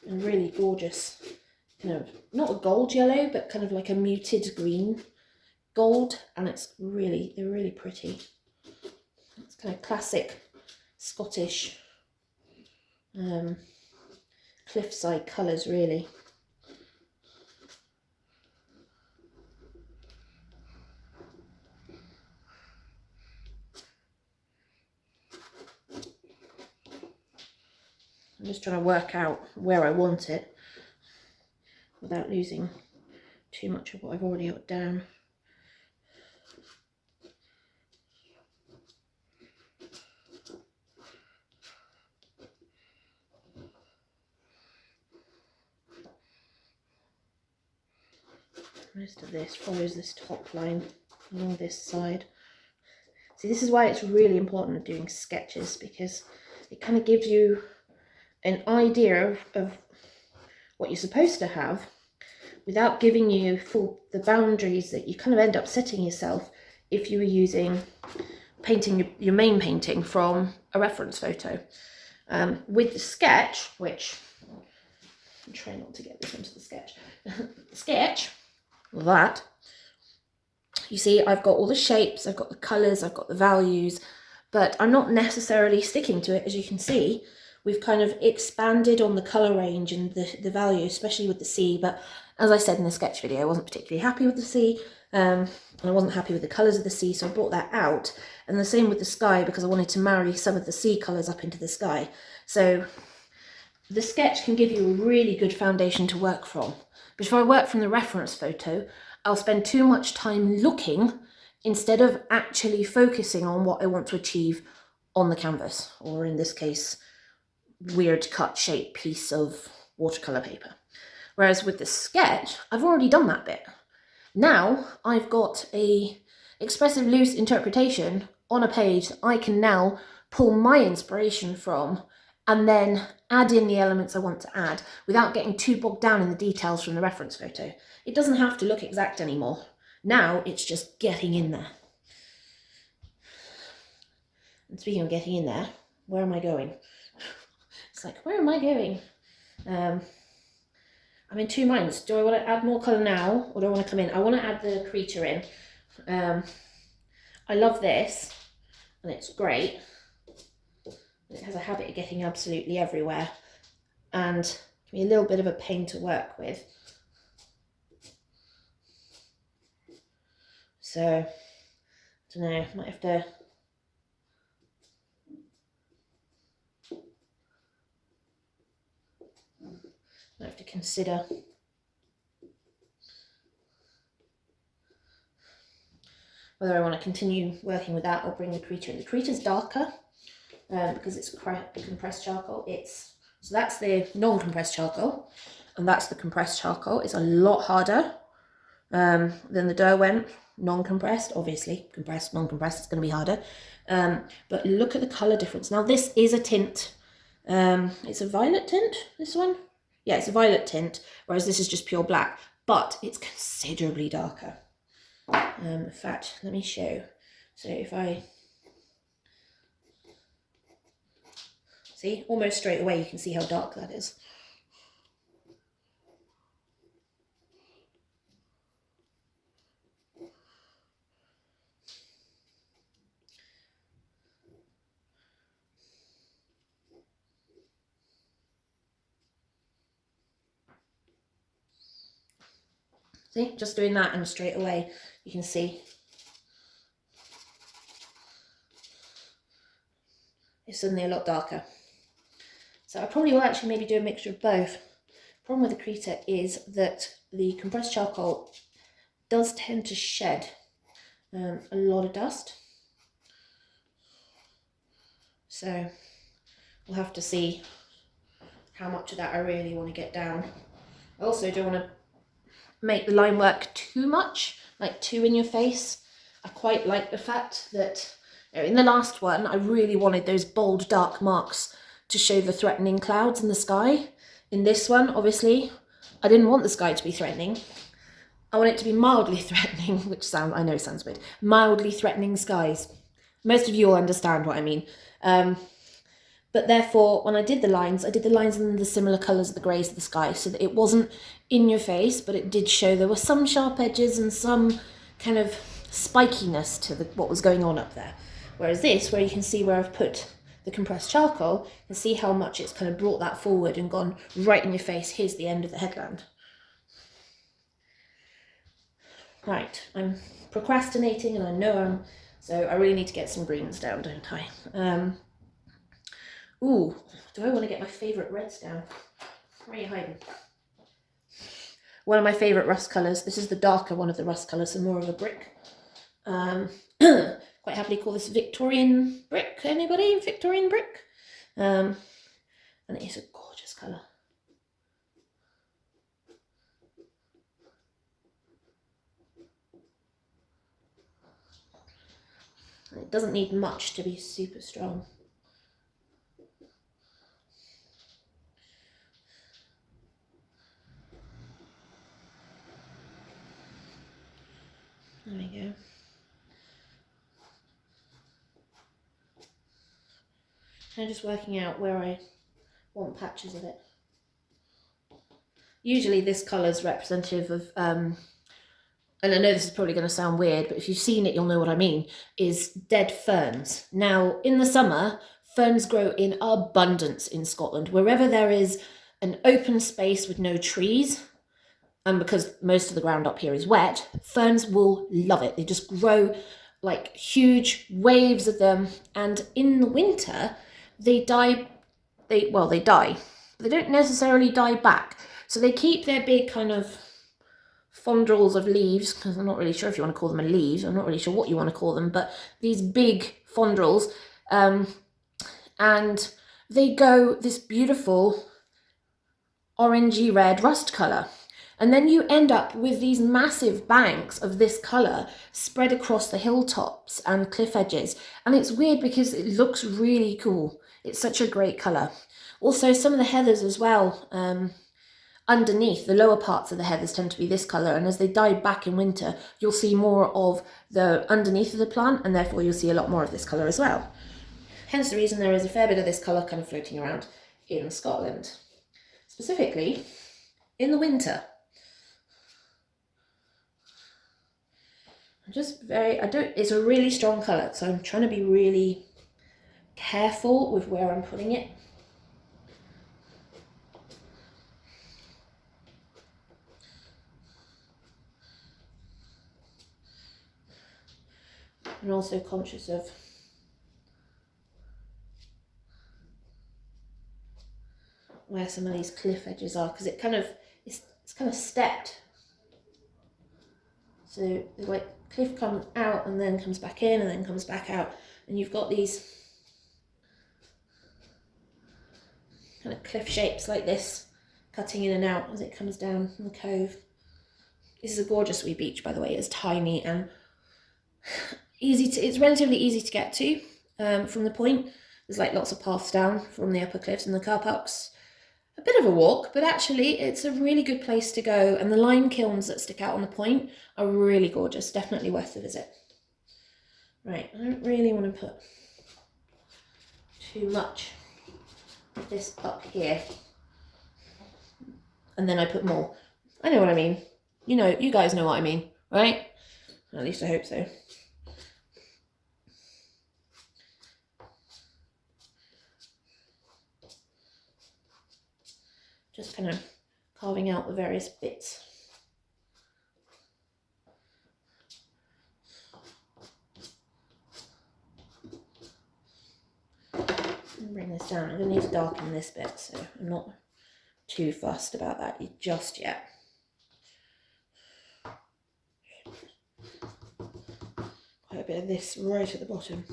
really gorgeous, kind of not a gold yellow, but kind of like a muted green gold, and they're really pretty. It's kind of classic Scottish cliffside colours, really. I'm just trying to work out where I want it without losing too much of what I've already got down. Most of this follows this top line along this side. See, this is why it's really important doing sketches, because it kind of gives you an idea of what you're supposed to have without giving you the boundaries that you kind of end up setting yourself if you were painting your main painting from a reference photo. With the sketch, which I'm trying not to get this into the sketch, the sketch, that, you see, I've got all the shapes, I've got the colours, I've got the values, but I'm not necessarily sticking to it. As you can see, we've kind of expanded on the colour range and the value, especially with the sea. But as I said in the sketch video, I wasn't particularly happy with the sea, and I wasn't happy with the colours of the sea, so I brought that out. And the same with the sky, because I wanted to marry some of the sea colours up into the sky. So the sketch can give you a really good foundation to work from. But if I work from the reference photo, I'll spend too much time looking instead of actually focusing on what I want to achieve on the canvas, or in this case, weird cut shape piece of watercolour paper. Whereas with the sketch, I've already done that bit. Now I've got a expressive loose interpretation on a page that I can now pull my inspiration from and then add in the elements I want to add without getting too bogged down in the details from the reference photo. It doesn't have to look exact anymore. Now it's just getting in there. And speaking of getting in there, where am I going? It's like, where am I going? I'm in two minds. Do I want to add more colour now, or do I want to come in? I want to add the creature in. I love this, and it's great. It has a habit of getting absolutely everywhere and can be a little bit of a pain to work with. So, I don't know, might have to consider whether I want to continue working with that or bring the Krita in. The Krita's darker because it's compressed charcoal. So that's the non-compressed charcoal, and that's the compressed charcoal. It's a lot harder than the Derwent non-compressed. Obviously, compressed, non-compressed, it's going to be harder. But look at the colour difference. Now this is a tint. It's a violet tint, this one. Yeah, it's a violet tint, whereas this is just pure black, but it's considerably darker. In fact, let me show. So if I see, almost straight away you can see how dark that is. See, just doing that and straight away you can see it's suddenly a lot darker. So I probably will actually maybe do a mixture of both. Problem with the Krita is that the compressed charcoal does tend to shed a lot of dust. So we'll have to see how much of that I really want to get down. I also don't want to make the line work too much, like too in your face. I quite like the fact that in the last one I really wanted those bold dark marks to show the threatening clouds in the sky. In this one, obviously, I didn't want the sky to be threatening. I want it to be mildly threatening, which I know sounds weird. Mildly threatening skies. Most of you will understand what I mean. But therefore, when I did the lines in the similar colours of the greys of the sky, so that it wasn't in your face, but it did show there were some sharp edges and some kind of spikiness to what was going on up there. Whereas this, where you can see where I've put the compressed charcoal, you can see how much it's kind of brought that forward and gone right in your face. Here's the end of the headland. Right, I'm procrastinating and I know so I really need to get some greens down, don't I? Ooh, do I want to get my favourite reds down? Where are you hiding? One of my favourite rust colours. This is the darker one of the rust colours, so more of a brick. Quite happily call this Victorian brick. Anybody? Victorian brick? And it is a gorgeous colour. It doesn't need much to be super strong. There we go. I'm just working out where I want patches of it. Usually this colour is representative of, and I know this is probably going to sound weird, but if you've seen it, you'll know what I mean, is dead ferns. Now, in the summer, ferns grow in abundance in Scotland. Wherever there is an open space with no trees, and because most of the ground up here is wet, ferns will love it. They just grow like huge waves of them, and in the winter, they die. They die. They don't necessarily die back. So they keep their big kind of fondrils of leaves, because I'm not really sure if you want to call them a leaves, I'm not really sure what you want to call them, but these big fondrils, and they go this beautiful orangey red rust colour. And then you end up with these massive banks of this colour spread across the hilltops and cliff edges. And it's weird because it looks really cool. It's such a great colour. Also, some of the heathers as well, underneath, the lower parts of the heathers tend to be this colour. And as they die back in winter, you'll see more of the underneath of the plant, and therefore you'll see a lot more of this colour as well. Hence the reason there is a fair bit of this colour kind of floating around in Scotland. Specifically, in the winter. It's a really strong colour, so I'm trying to be really careful with where I'm putting it. And also conscious of where some of these cliff edges are, because it kind of it's kind of stepped. So the like cliff comes out and then comes back in and then comes back out, and you've got these kind of cliff shapes like this cutting in and out as it comes down from the cove. This is a gorgeous wee beach, by the way. It's tiny and it's relatively easy to get to from the point. There's like lots of paths down from the upper cliffs, and the car park's a bit of a walk, but actually it's a really good place to go, and the lime kilns that stick out on the point are really gorgeous, definitely worth the visit. Right, I don't really want to put too much of this up here, and then I put more. I know what I mean. You know, you guys know what I mean, right? At least I hope so. Just kind of carving out the various bits. Bring this down. I'm going to need to darken this bit, so I'm not too fussed about that just yet. Quite a bit of this right at the bottom.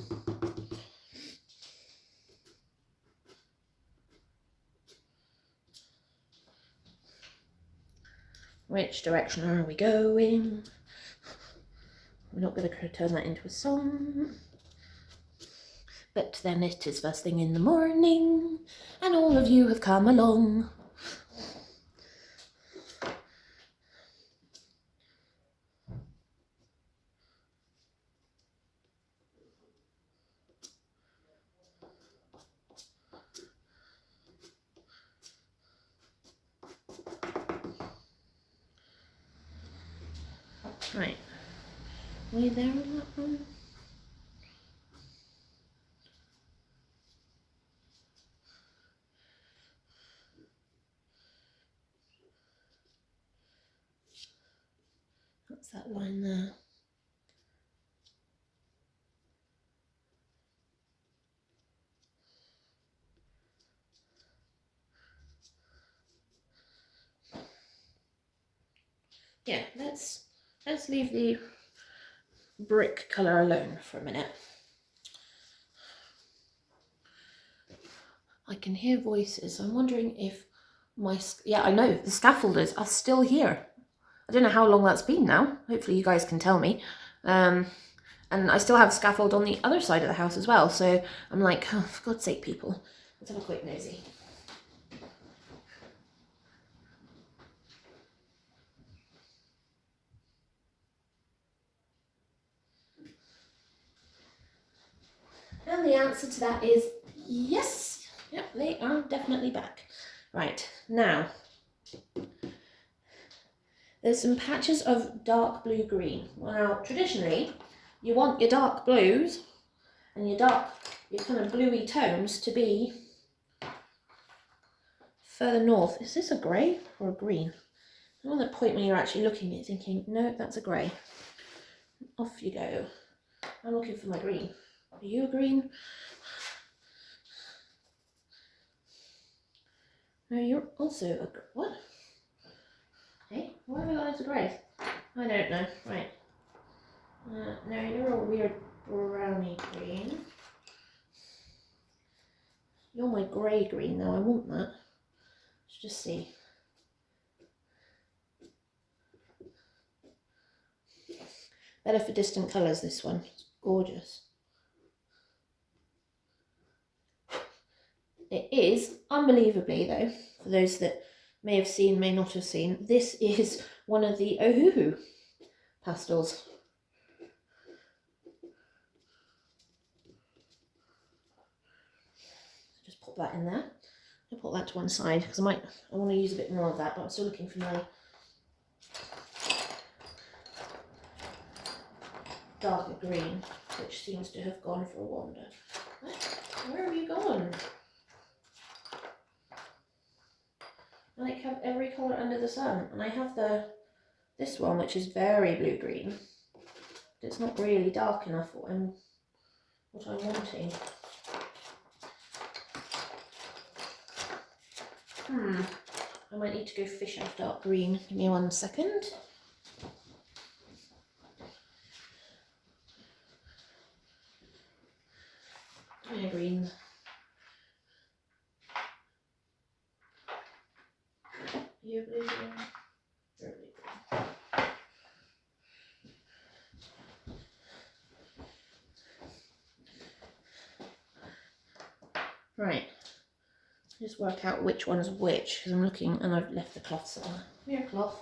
Which direction are we going? We're not going to turn that into a song. But then it is first thing in the morning, and all of you have come along. Right, are we there on that one? That's that line there. Yeah, let's leave the brick colour alone for a minute. I can hear voices. I'm wondering if yeah, I know, the scaffolders are still here. I don't know how long that's been now. Hopefully you guys can tell me. And I still have scaffold on the other side of the house as well. So I'm like, oh, for God's sake, people. Let's have a quick nosy. And the answer to that is yes. Yep, they are definitely back. Right, now, there's some patches of dark blue-green. Now, traditionally, you want your dark blues and your kind of bluey tones to be further north. Is this a grey or a green? I want the point when you're actually looking at it thinking, no, that's a grey. Off you go. I'm looking for my green. Are you a green? No, you're also a... What? Hey, why have I got into grey? I don't know. Right. No, you're a weird browny green. You're my grey green though. I want that. Let's just see. Better for distant colours, this one. It's gorgeous. It is, unbelievably though, for those that may have seen, may not have seen, this is one of the Ohuhu pastels. Just pop that in there. I'll put that to one side because I want to use a bit more of that, but I'm still looking for my darker green, which seems to have gone for a wander. Where have you gone? I like have every colour under the sun, and I have this one which is very blue green. But it's not really dark enough for what I'm wanting. I might need to go fish out dark green. Give me 1 second. Yeah, green. You blue green. You're blue green. Right. Just work out which one's which because I'm looking and I've left the cloth somewhere. Here, cloth.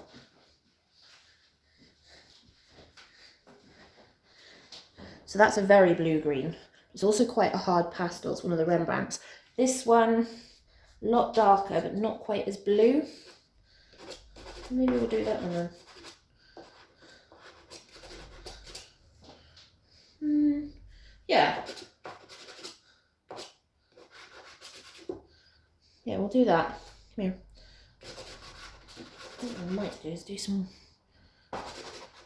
So that's a very blue green. It's also quite a hard pastel. It's one of the Rembrandts. This one, a lot darker, but not quite as blue. Maybe we'll do that one then. Yeah. Yeah, we'll do that. Come here. What I might do is do some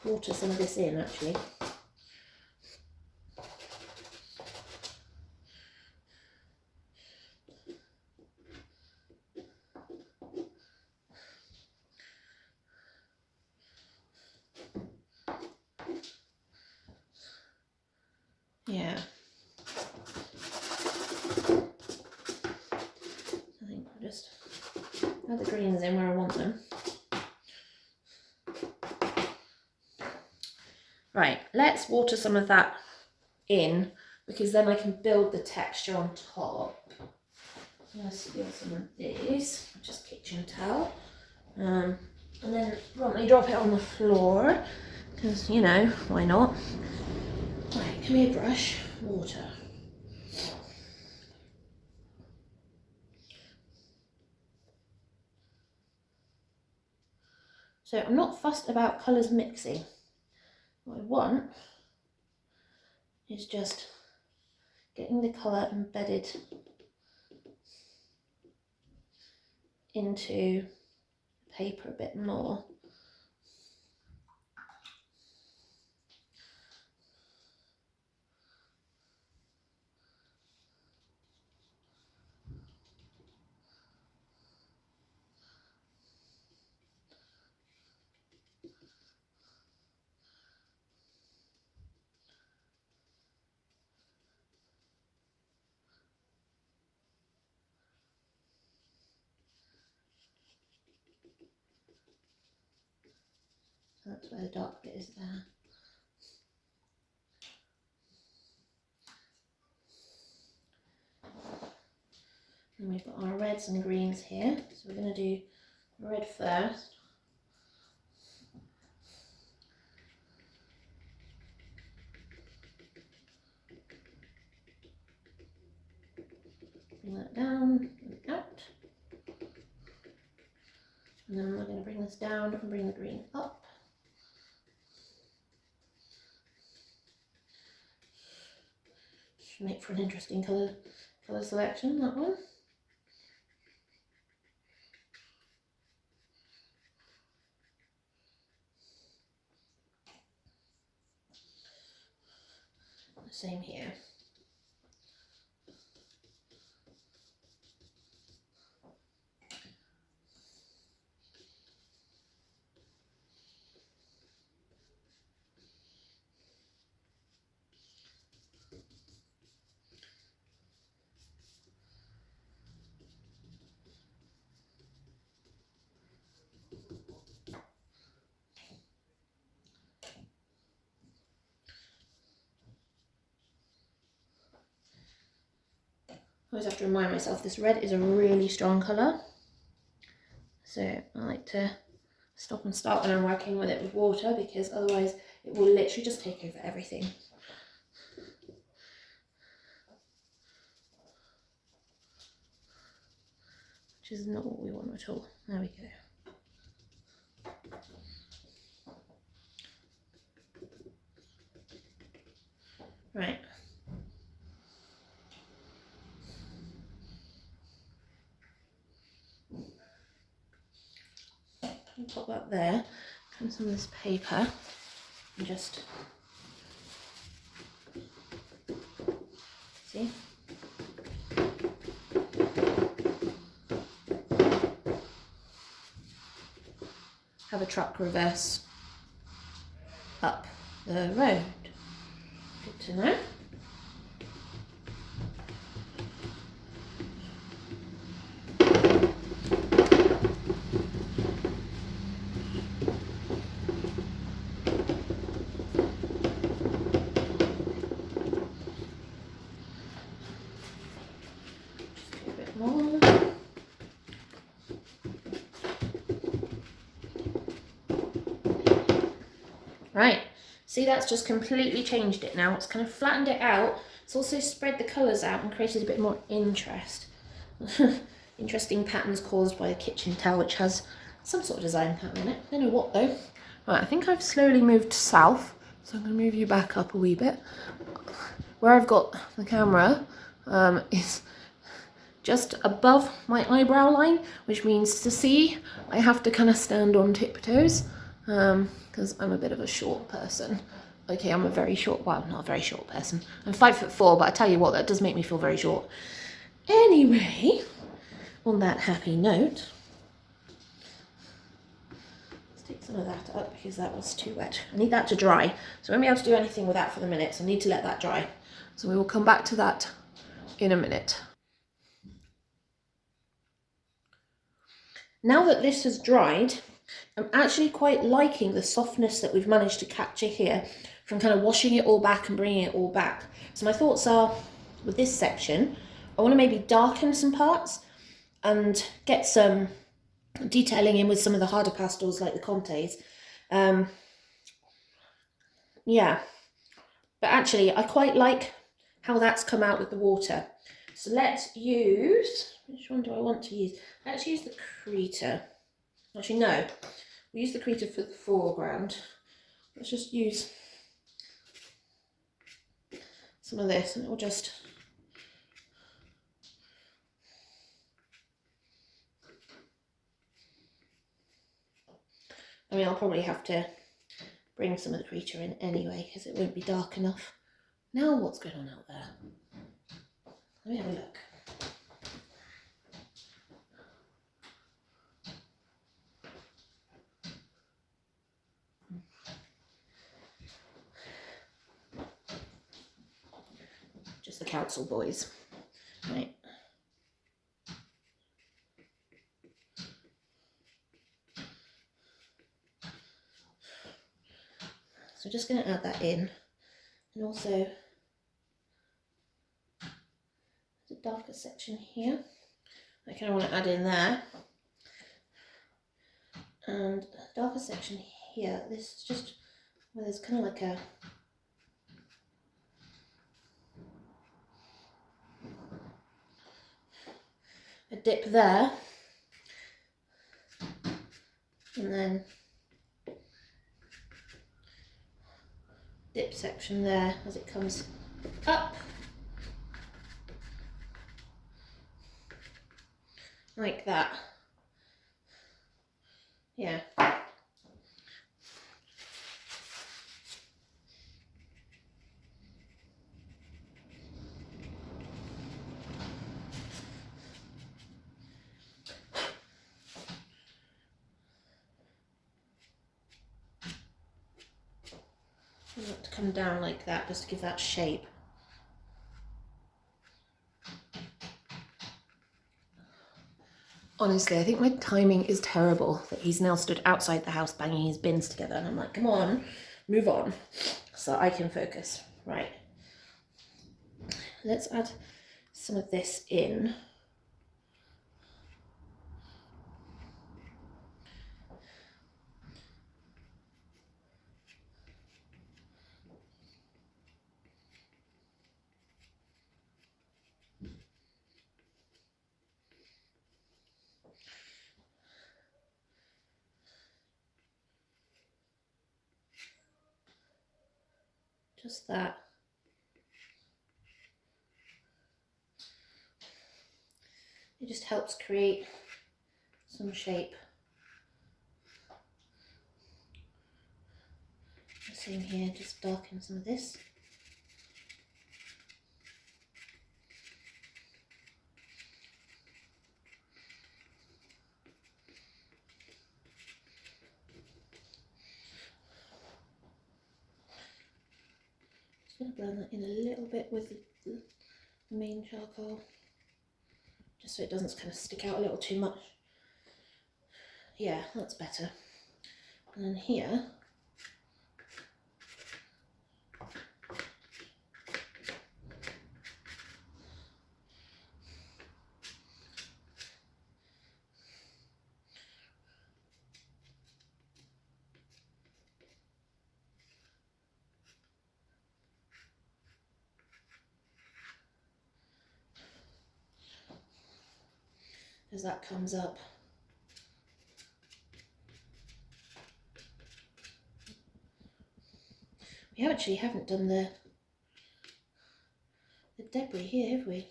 water some of this in actually. Yeah. I think I'll just add the greens in where I want them. Right, let's water some of that in because then I can build the texture on top. I'm going to steal some of these, just kitchen towel, and then promptly drop it on the floor because, you know, why not? Right, come here, brush, water. So I'm not fussed about colours mixing. What I want is just getting the colour embedded into the paper a bit more. That's where the dark bit is there. And we've got our reds and greens here. So we're going to do red first. Bring that down and out. And then we're going to bring this down and bring the green up. Should make for an interesting colour selection, that one. Same here. I always have to remind myself this red is a really strong colour. So I like to stop and start when I'm working with it with water because otherwise it will literally just take over everything. Which is not what we want at all. There we go. Right. I'll pop that there. And some of this paper and just see. Have a truck reverse up the road. Good to know. Just do a bit more. Right, see, that's just completely changed it now. It's kind of flattened it out. It's also spread the colours out and created a bit more interest. Interesting patterns caused by the kitchen towel, which has some sort of design pattern in it. I don't know what though. Right, I think I've slowly moved south, so I'm going to move you back up a wee bit. Where I've got the camera is just above my eyebrow line, which means to see, I have to kind of stand on tiptoes. Because I'm a bit of a short person. Okay, I'm a very short, well, not a very short person. I'm 5'4", but I tell you what, that does make me feel very short. Anyway, on that happy note, let's take some of that up because that was too wet. I need that to dry, so I won't be able to do anything with that for the minute, so I need to let that dry. So we will come back to that in a minute. Now that this has dried, I'm actually quite liking the softness that we've managed to capture here from kind of washing it all back and bringing it all back. So my thoughts are, with this section, I want to maybe darken some parts and get some detailing in with some of the harder pastels like the Comtés. Yeah, but actually I quite like how that's come out with the water. So let's use, which one do I want to use? Let's use the Krita. Actually, no. We use the Krita for the foreground. Let's just use some of this and it will just... I mean, I'll probably have to bring some of the Krita in anyway because it won't be dark enough. Now what's going on out there? Let me have a look. Just the council boys. Right. So just going to add that in. And also the darker section here. I kind of want to add in there. And the darker section here, this is just where there's kind of like a dip there, and then dip section there as it comes up, like that. Yeah. I want it to come down like that just to give that shape. Honestly, I think my timing is terrible that he's now stood outside the house banging his bins together and I'm like, come on, move on so I can focus. Right. Let's add some of this in. Just that. It just helps create some shape. Same here, just darken some of this. Just going to blend that in a little bit with the main charcoal, just so it doesn't kind of stick out a little too much. Yeah, that's better. And then here, as that comes up, we actually haven't done the debris here, have we?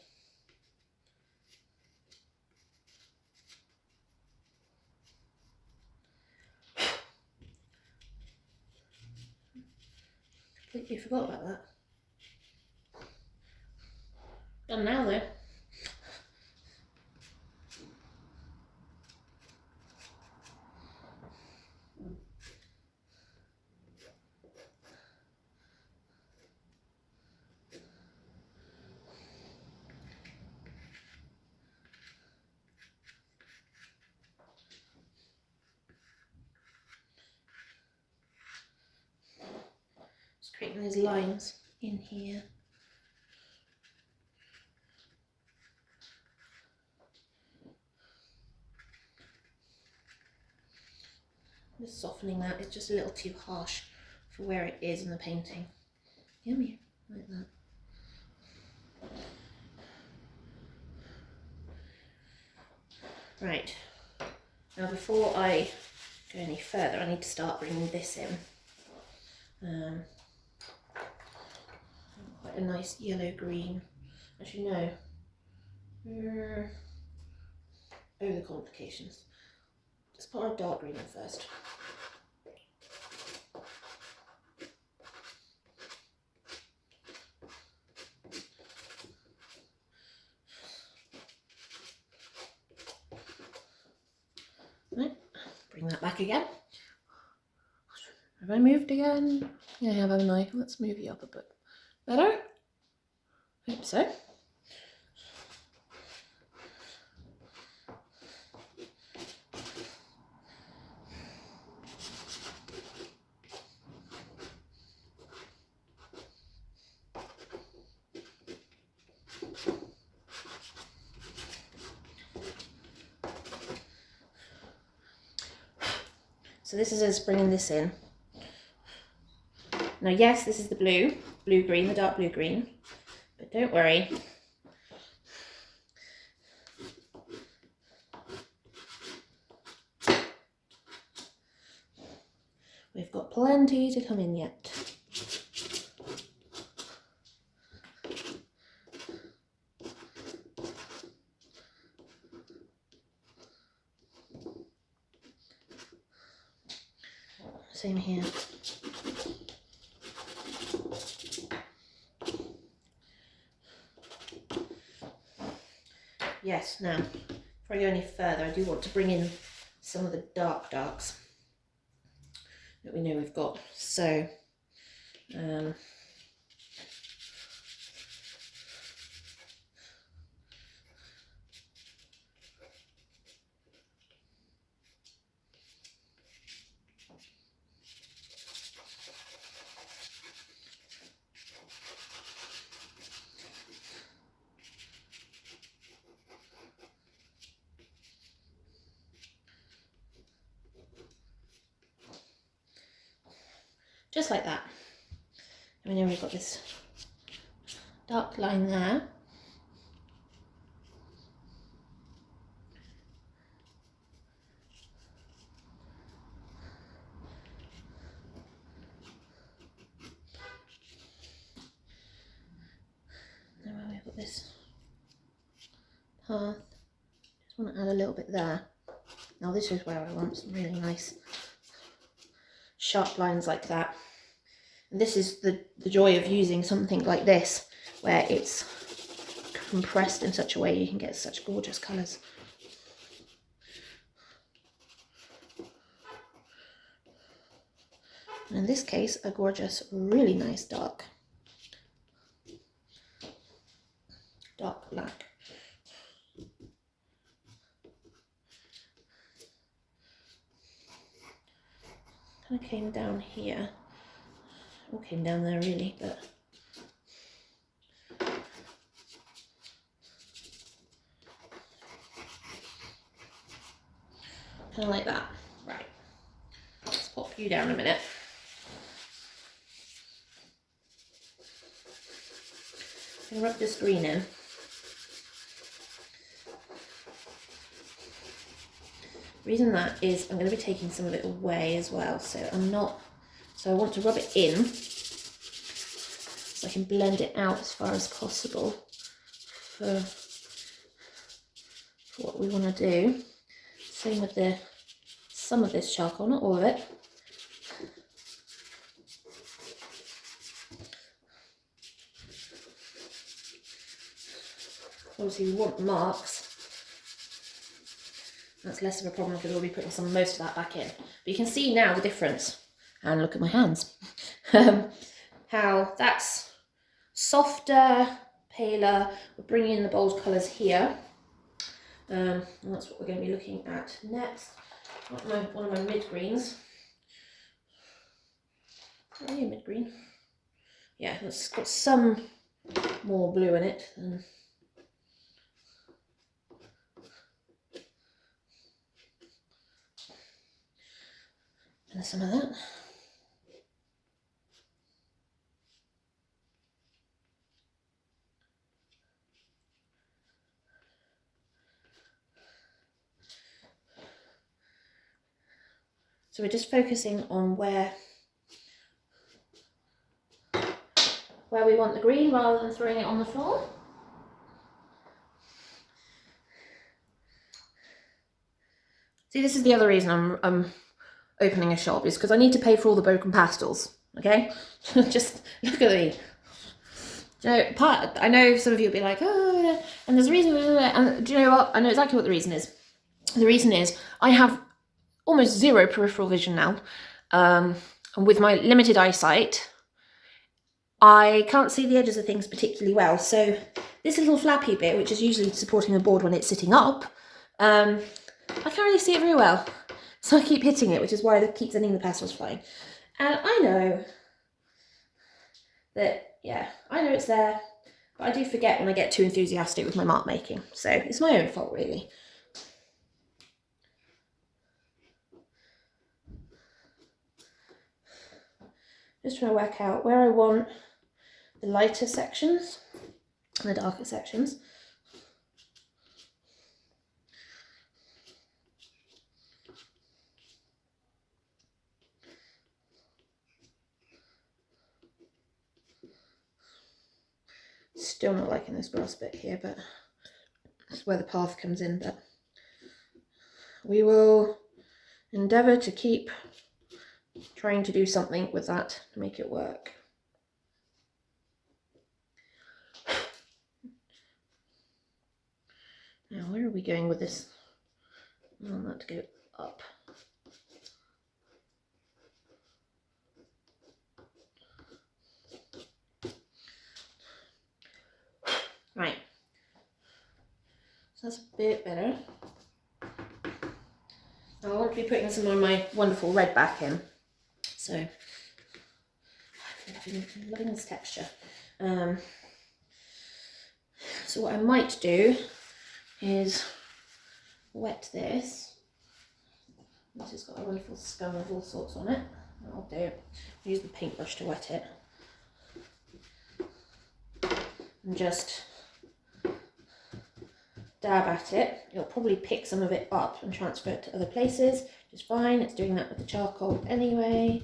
Completely forgot about that. Done now though. Just creating those lines in here. Just softening that, it's just a little too harsh for where it is in the painting. Yummy, like that. Right, now before I go any further, I need to start bringing this in. Quite a nice yellow-green. Actually, no. Oh, the complications. Let's put our dark green in first. Right, bring that back again. Have I moved again? Yeah, I have, haven't I? Let's move you up a bit. Better? Hope so. So this is us bringing this in. Now yes, this is the blue-green, the dark blue-green, but don't worry. We've got plenty to come in yet. Same here. Yes, now, before I go any further, I do want to bring in some of the darks that we know we've got. So, just like that. And we know we've got this dark line there. And then we've got this path. Just want to add a little bit there. Now this is where I want some really nice sharp lines like that. And this is the joy of using something like this, where it's compressed in such a way you can get such gorgeous colours. And in this case, a gorgeous, really nice dark black. Kind of came down here. All came down there really, but kind of like that. Right, let's pop you down a minute. I'm gonna rub this green in. The reason that is I'm going to be taking some of it away as well, so I want to rub it in so I can blend it out as far as possible for what we want to do. Same with some of this charcoal, not all of it. Obviously we want marks. That's less of a problem because we'll be putting most of that back in. But you can see now the difference. And look at my hands. How that's softer, paler. We're bringing in the bold colours here. And that's what we're going to be looking at next. One of my mid-greens. Oh, yeah, mid-green. Yeah, it's got some more blue in it than... And some of that. So we're just focusing on where we want the green rather than throwing it on the floor. See, this is the other reason I'm opening a shop, is because I need to pay for all the broken pastels. Okay, just look at me. Do you know, I know some of you will be like, oh, and there's a reason, and do you know what? I know exactly what the reason is. The reason is I have almost zero peripheral vision now, and with my limited eyesight, I can't see the edges of things particularly well. So this little flappy bit, which is usually supporting the board when it's sitting up, I can't really see it very well. So I keep hitting it, which is why I keep sending the pastels flying. And I know that, yeah, I know it's there, but I do forget when I get too enthusiastic with my mark making. So it's my own fault, really. Just trying to work out where I want the lighter sections and the darker sections. Still not liking this grass bit here, but that's where the path comes in. But we will endeavour to keep trying to do something with that to make it work. Now, where are we going with this? I want that to go up. Right, so that's a bit better. Now I want to be putting some of my wonderful red back in. So, I'm loving this texture. So what I might do is wet this. This has got a wonderful scum of all sorts on it. I'll use the paintbrush to wet it. And just dab at it. It'll probably pick some of it up and transfer it to other places, which is fine. It's doing that with the charcoal anyway.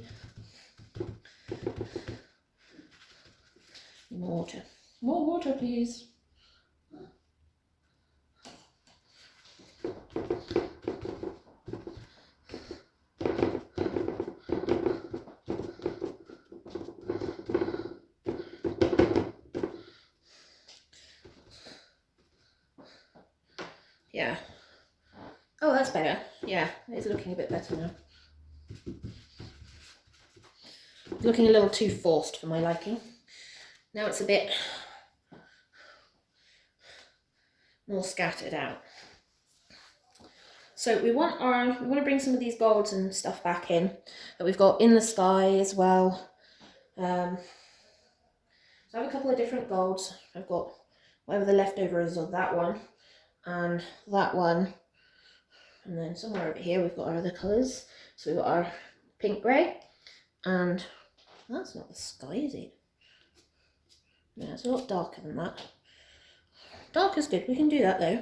More water. More water, please. that's better. Yeah, it's looking a bit better now. Looking a little too forced for my liking. Now it's a bit more scattered out. So we want to bring some of these golds and stuff back in that we've got in the sky as well. So I have a couple of different golds. I've got whatever the leftovers of that one and that one. And then somewhere over here we've got our other colours. So we've got our pink grey, and that's not the sky, is it? No, it's a lot darker than that. Dark is good, we can do that though.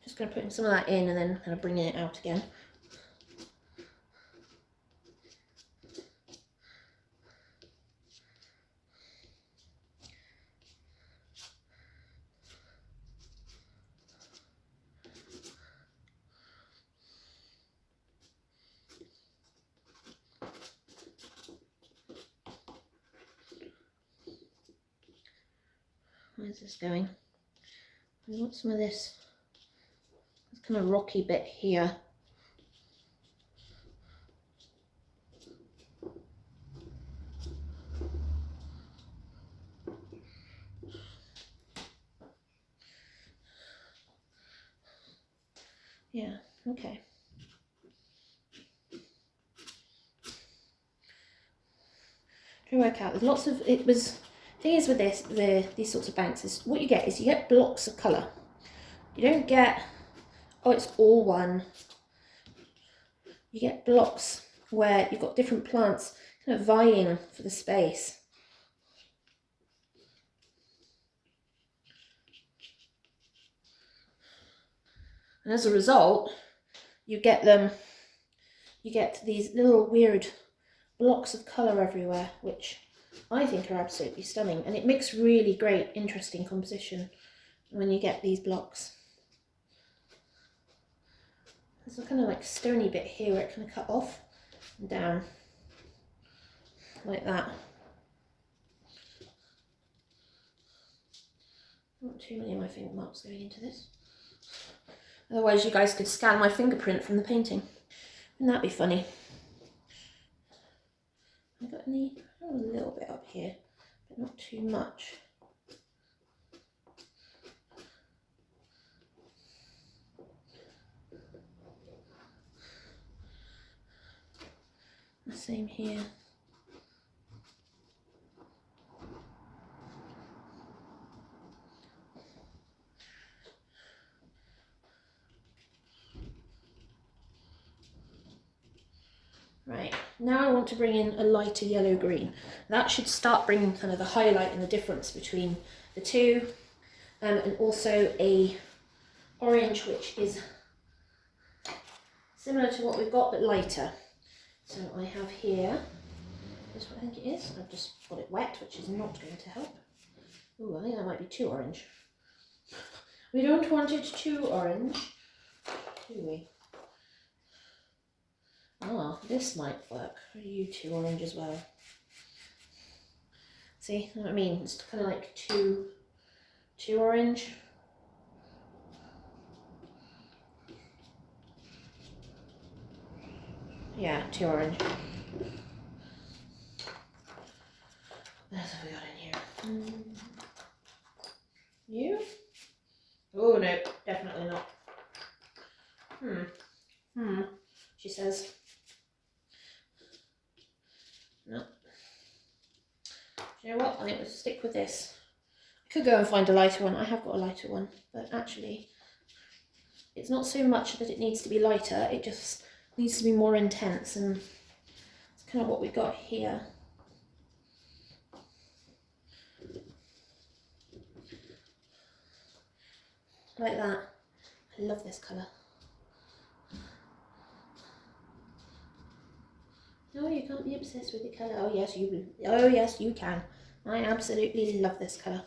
Just going to put some of that in and then kind of bringing it out again. Where's this going? I want some of this kind of rocky bit here. Yeah, okay. To work out, there's lots of, thing is with this, these sorts of banks is what you get is you get blocks of colour. You don't get, oh, it's all one. You get blocks where you've got different plants kind of vying for the space. And as a result, you get these little weird blocks of colour everywhere, which I think are absolutely stunning. And it makes really great, interesting composition when you get these blocks. There's a kind of like stony bit here where it kind of cut off and down, like that. Not too many of my finger marks going into this. Otherwise you guys could scan my fingerprint from the painting. Wouldn't that be funny? I've got any, oh, a little bit up here, but not too much. The same here. Right, now I want to bring in a lighter yellow green. That should start bringing kind of the highlight and the difference between the two, and also a orange which is similar to what we've got but lighter. So I have here, this is what I think it is. I've just got it wet, which is not going to help. Ooh, I think that might be too orange. We don't want it too orange, do we? Ah, this might work. Are you too orange as well? See what I mean? It's kind of like too orange. Yeah, too orange. What else have we got in here? You? Oh no, definitely not. She says. No. You know what? I think we'll stick with this. I could go and find a lighter one. I have got a lighter one, but actually it's not so much that it needs to be lighter, it just needs to be more intense, and it's kind of what we've got here. Like that. I love this colour. No, you can't be obsessed with the colour. Oh yes, you can. I absolutely love this colour.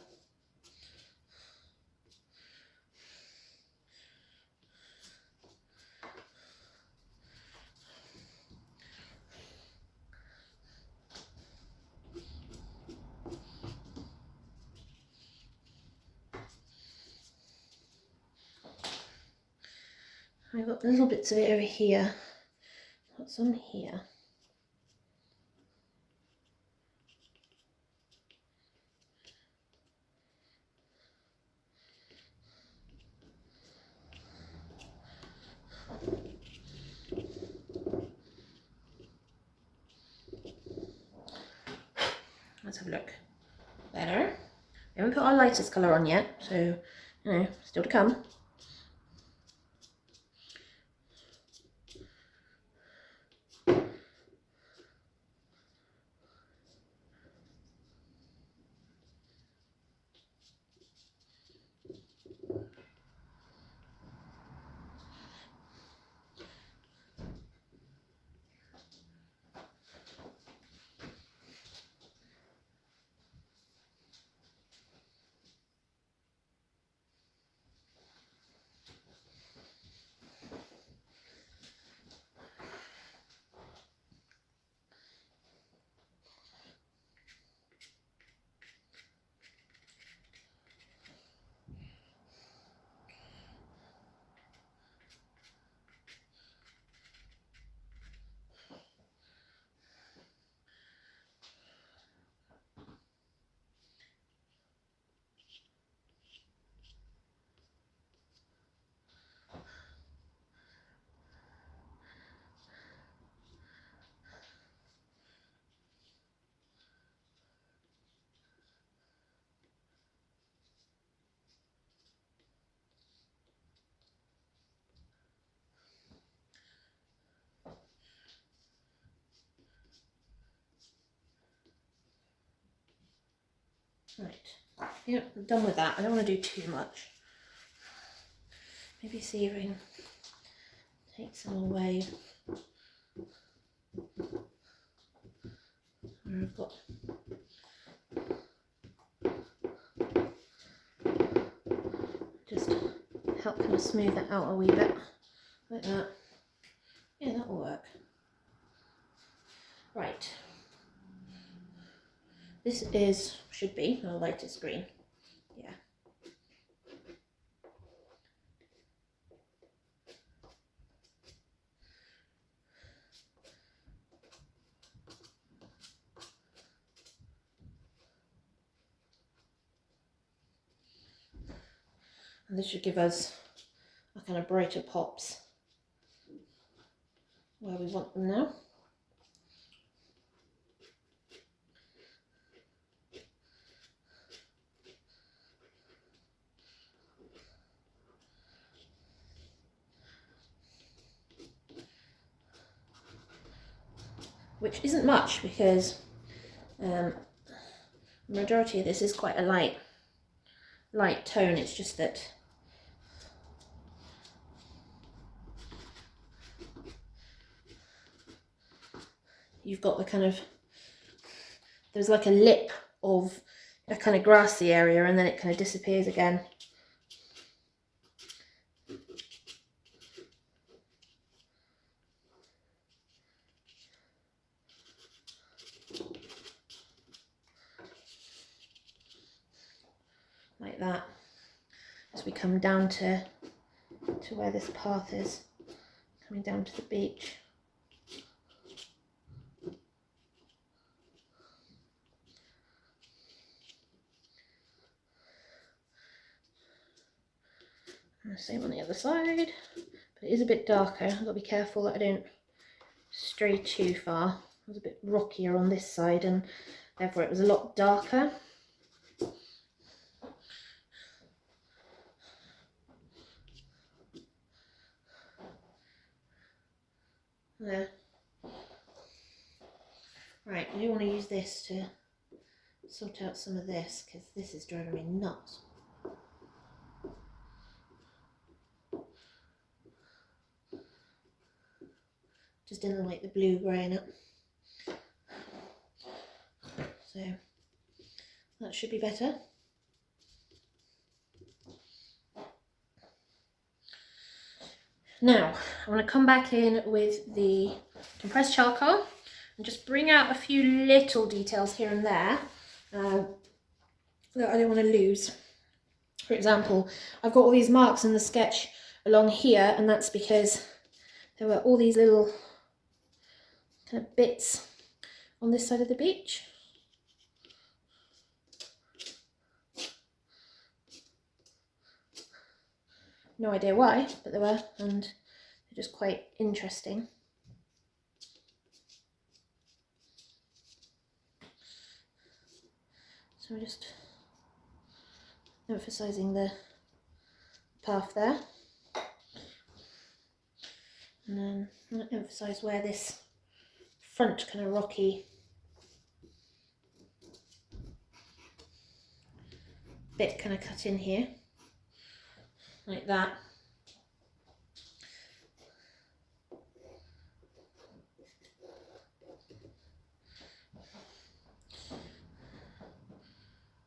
I've got little bits of it over here. What's on here? Let's have a look. Better. We haven't put our lightest colour on yet, so, you know, still to come. Right, yeah, I'm done with that. I don't want to do too much. Maybe see if I can take some away. Where I've got just help kind of smooth that out a wee bit, like that. Yeah, that'll work. Right. This should be our lightest green. Yeah. And this should give us a kind of brighter pops where we want them now. Which isn't much because the majority of this is quite a light tone. It's just that you've got the kind of, there's like a lip of a kind of grassy area and then it kind of disappears again. Like that, as we come down to where this path is, coming down to the beach. And the same on the other side, but it is a bit darker. I've got to be careful that I don't stray too far. It was a bit rockier on this side and therefore it was a lot darker. There. Right, I do want to use this to sort out some of this because this is driving me nuts. Just didn't like the blue grey in it. So that should be better. Now, I want to come back in with the compressed charcoal and just bring out a few little details here and there that I don't want to lose. For example, I've got all these marks in the sketch along here, and that's because there were all these little kind of bits on this side of the beach. No idea why, but there were, and they're just quite interesting. So we're just emphasising the path there, and then I'm going to emphasise where this front kind of rocky bit kind of cut in here, like that.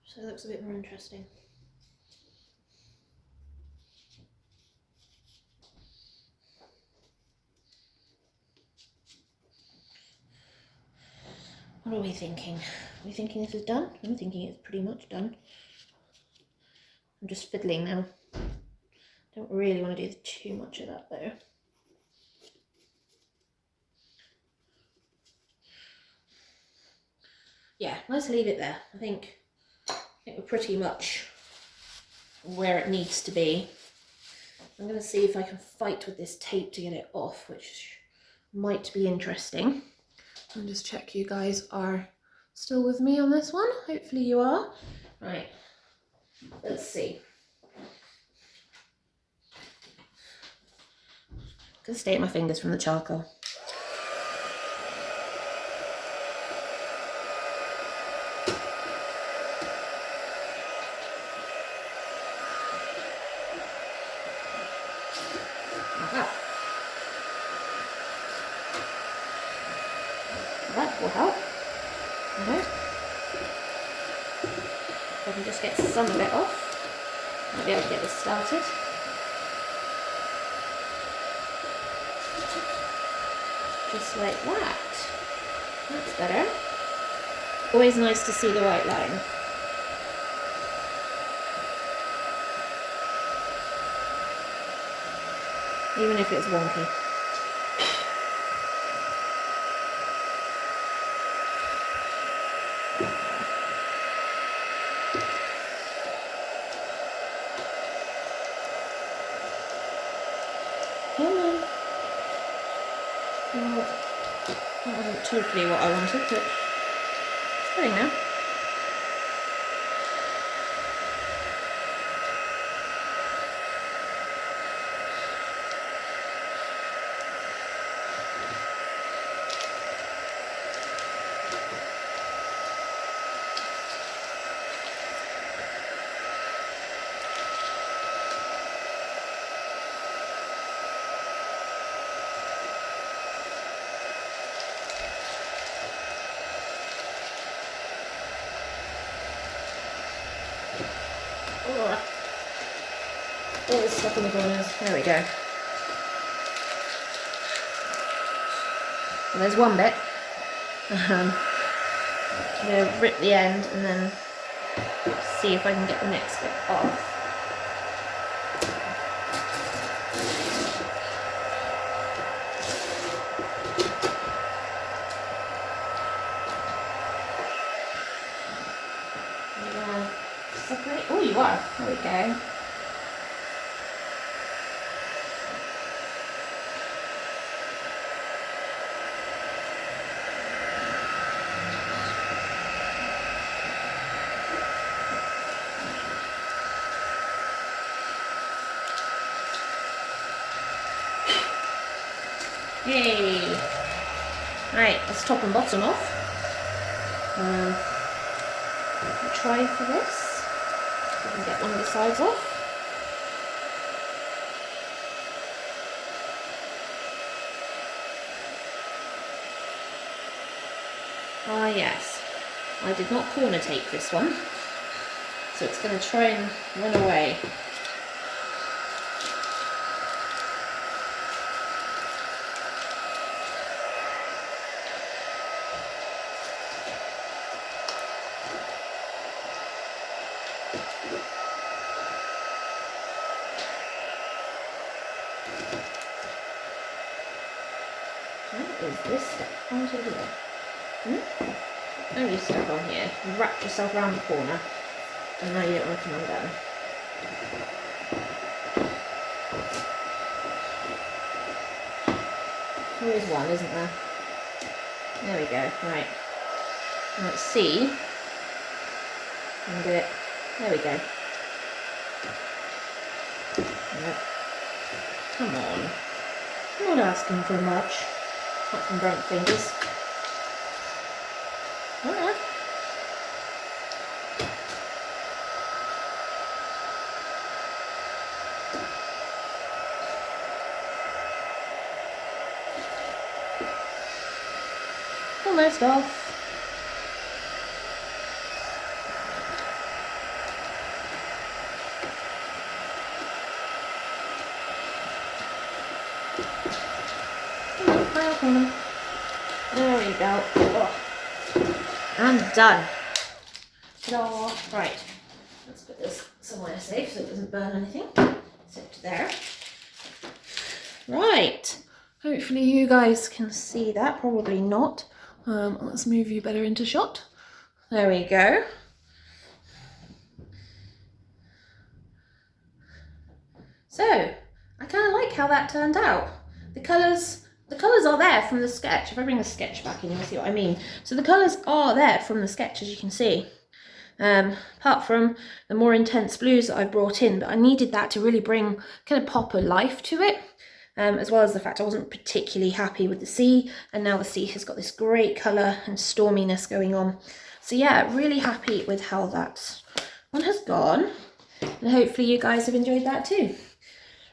So it looks a bit more interesting. What are we thinking? Are we thinking this is done? I'm thinking it's pretty much done. I'm just fiddling now. Don't really want to do too much of that though. Yeah, let's leave it there. I think we're pretty much where it needs to be. I'm going to see if I can fight with this tape to get it off, which might be interesting. I'll just check you guys are still with me on this one. Hopefully you are. Right, let's see. I'm going to stay at my fingers from the charcoal. That will help. Okay. If I can just get some of it off, I'll be able to get this started. Just like that. That's better. Always nice to see the white line. Even if it's wonky. Well, that wasn't totally what I wanted, but it's getting there. It is stuck in the corners. There we go. Well, there's one bit. I'm going to rip the end and then see if I can get the next bit off. Separate. Oh, you are. There we go. Yay! Right, let's top and bottom off. Try for this. See if we can get one of the sides off. Ah yes, I did not corner tape this one, so it's going to try and run away. What is this stuff? How do you do it? Don't you stuck on here. You wrapped yourself around the corner and now you don't want to come undone. There is one, isn't there? There we go. Right. Let's see. And do it. There we go. Yep. Come on. I'm not asking for much. Not from burnt fingers. Alright. Almost off. Corner. There we go. Oh. And done. Ta-da. Right. Let's put this somewhere safe so it doesn't burn anything. Except there. Right. Hopefully you guys can see that. Probably not. Let's move you better into shot. There we go. So, I kind of like how that turned out. The colours are there from the sketch. If I bring the sketch back in, you'll see what I mean. So the colours are there from the sketch, as you can see. Apart from the more intense blues that I've brought in, but I needed that to really bring kind of pop of life to it. As well as the fact I wasn't particularly happy with the sea, and now the sea has got this great colour and storminess going on. So yeah, really happy with how that one has gone, and hopefully you guys have enjoyed that too.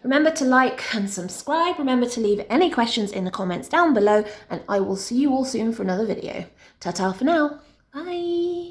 Remember to like and subscribe. Remember to leave any questions in the comments down below, and I will see you all soon for another video. Ta-ta for now. Bye.